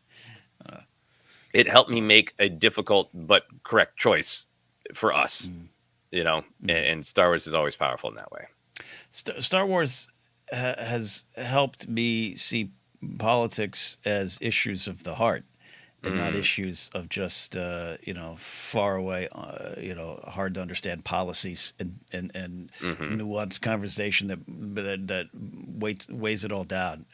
it helped me make a difficult but correct choice for us, and Star Wars is always powerful in that way. Star Wars has helped me see politics as issues of the heart and not issues of just far away, hard to understand policies and nuanced conversation that weighs it all down.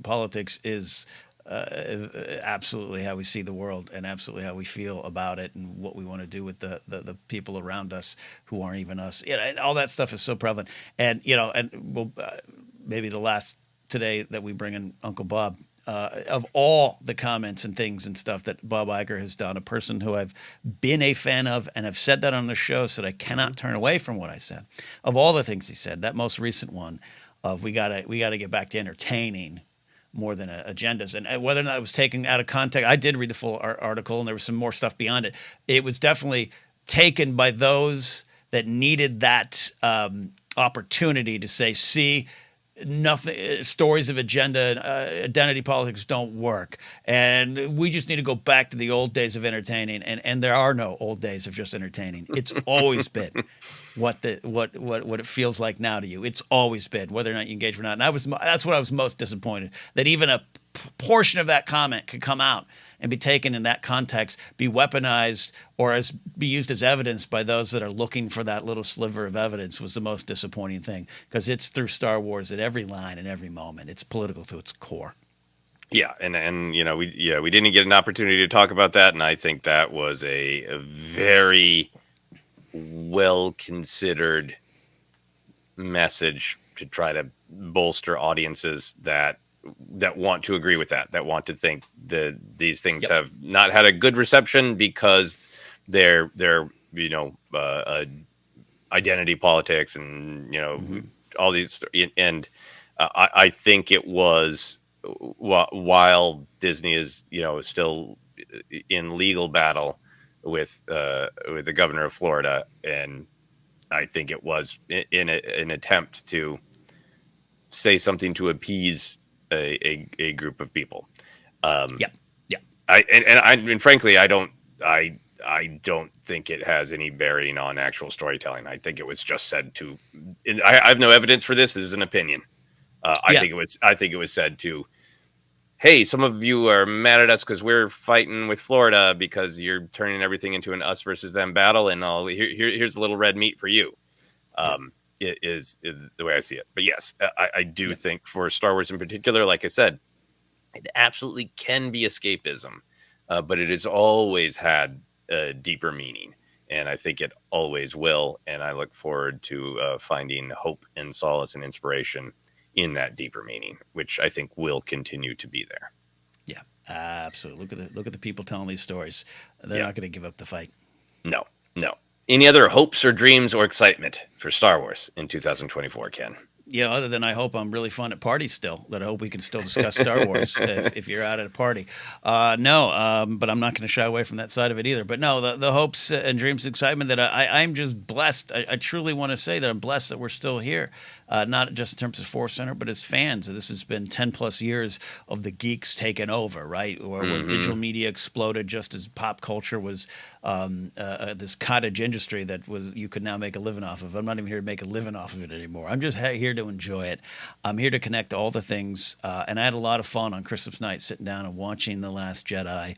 Politics is absolutely how we see the world and absolutely how we feel about it and what we want to do with the people around us who aren't even us. All that stuff is so prevalent. And maybe the last today that we bring in Uncle Bob. Of all the comments and things and stuff that Bob Iger has done, a person who I've been a fan of and have said that on the show, so that I cannot turn away from what I said. Of all the things he said, that most recent one of we gotta get back to entertaining more than agendas, and whether or not it was taken out of context, I did read the full article, and there was some more stuff beyond it. It was definitely taken by those that needed that opportunity to say, see. Nothing. Stories of agenda, identity politics don't work, and we just need to go back to the old days of entertaining. And there are no old days of just entertaining. It's always been what it feels like now to you. It's always been whether or not you engage or not. And that's what I was most disappointed, that even a portion of that comment could come out and be taken in that context, be weaponized, or be used as evidence by those that are looking for that little sliver of evidence, was the most disappointing thing, because it's through Star Wars at every line and every moment. It's political to its core. Yeah, and we didn't get an opportunity to talk about that, and I think that was a very well considered message to try to bolster audiences that want to agree with that want to think that these things have not had a good reception because they're identity politics and all these, and I think it was while Disney is still in legal battle with the governor of Florida, and I think it was in an attempt to say something to appease a group of people. Frankly, I don't think it has any bearing on actual storytelling. I think it was just said to. I have no evidence for this. This is an opinion. I think it was said to. Hey, some of you are mad at us because we're fighting with Florida because you're turning everything into an us versus them battle, and here's a little red meat for you. It is the way I see it. But yes, I do think for Star Wars in particular, like I said, it absolutely can be escapism, but it has always had a deeper meaning, and I think it always will. And I look forward to finding hope and solace and inspiration in that deeper meaning, which I think will continue to be there. Yeah, absolutely. Look at the people telling these stories. They're not going to give up the fight. No. Any other hopes or dreams or excitement for Star Wars in 2024, Ken? Other than I hope I'm really fun at parties still, that I hope we can still discuss Star Wars if you're out at a party. But I'm not going to shy away from that side of it either. But no, the hopes and dreams, excitement that I'm just blessed. I truly want to say that I'm blessed that we're still here. not just in terms of ForceCenter, but as fans. This has been 10 plus years of the geeks taking over, right? Or when digital media exploded, just as pop culture was this cottage industry that was you could now make a living off of. I'm not even here to make a living off of it anymore. I'm just here to enjoy it. I'm here to connect all the things. And I had a lot of fun on Christmas night sitting down and watching The Last Jedi.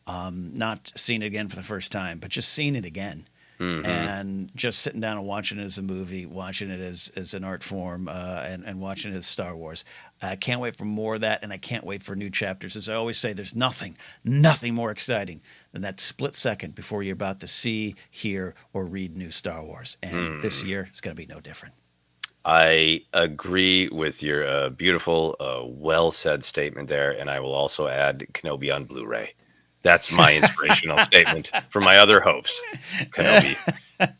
Not seeing it again for the first time, but just seeing it again. And just sitting down and watching it as a movie, watching it as an art form, and watching it as Star Wars. I can't wait for more of that, and I can't wait for new chapters. As I always say, there's nothing more exciting than that split second before you're about to see, hear, or read new Star Wars. And this year is going to be no different. I agree with your beautiful, well-said statement there, and I will also add Kenobi on Blu-ray. That's my inspirational statement for my other hopes. Kenobi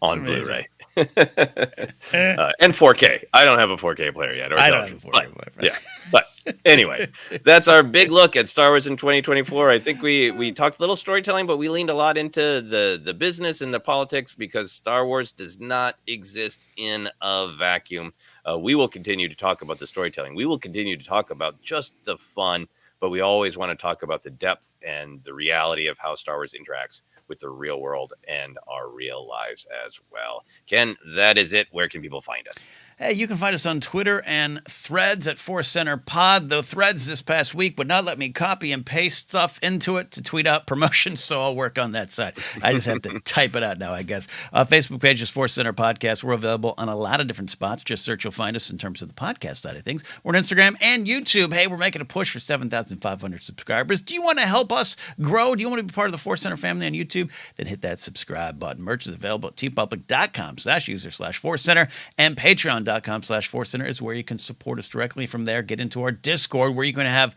on Blu-ray. And 4K. I don't have a 4K player yet. I don't have a 4K player. Yeah. But anyway, that's our big look at Star Wars in 2024. I think we talked a little storytelling, but we leaned a lot into the business and the politics because Star Wars does not exist in a vacuum. We will continue to talk about the storytelling. We will continue to talk about just the fun. But we always want to talk about the depth and the reality of how Star Wars interacts with the real world and our real lives as well. Ken, that is it. Where can people find us? Hey, you can find us on Twitter and Threads at ForceCenter Pod. Though Threads this past week would not let me copy and paste stuff into it to tweet out promotions, so I'll work on that side. I just have to type it out now, I guess. Facebook page is ForceCenter Podcast. We're available on a lot of different spots. Just search, you'll find us in terms of the podcast side of things. We're on Instagram and YouTube. Hey, we're making a push for 7,500 subscribers. Do you want to help us grow? Do you want to be part of the ForceCenter family on YouTube? Then hit that subscribe button. Merch is available at tpublic.com/user/ForceCenter and patreon.com/ForceCenter is where you can support us directly from there. Get into our Discord where you're going to have,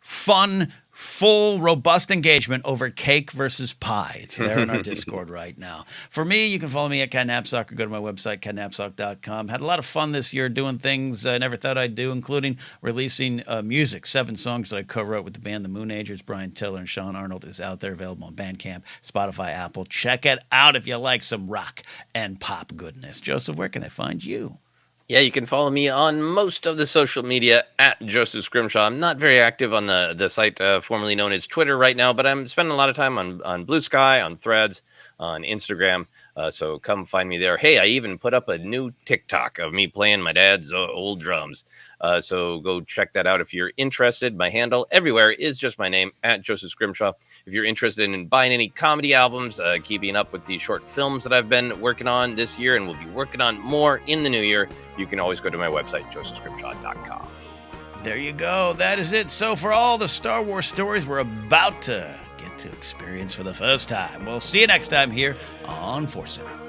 fun, full, robust engagement over cake versus pie. It's there in our Discord right now. For me, you can follow me at Ken Napzok or go to my website, kennapzok.com. Had a lot of fun this year doing things I never thought I'd do, including releasing music. 7 songs that I co-wrote with the band The Moon Agers. Brian Tiller and Sean Arnold is out there, available on Bandcamp, Spotify, Apple. Check it out if you like some rock and pop goodness. Joseph, where can they find you? Yeah, you can follow me on most of the social media at Joseph Scrimshaw. I'm not very active on the site formerly known as Twitter right now, but I'm spending a lot of time on Blue Sky, on Threads, on Instagram. So come find me there. Hey, I even put up a new TikTok of me playing my dad's old drums. So go check that out if you're interested. My handle everywhere is just my name, at Joseph Scrimshaw. If you're interested in buying any comedy albums, keeping up with the short films that I've been working on this year and will be working on more in the new year, you can always go to my website, josephscrimshaw.com. There you go. That is it. So for all the Star Wars stories we're about to get to experience for the first time, we'll see you next time here on ForceCenter.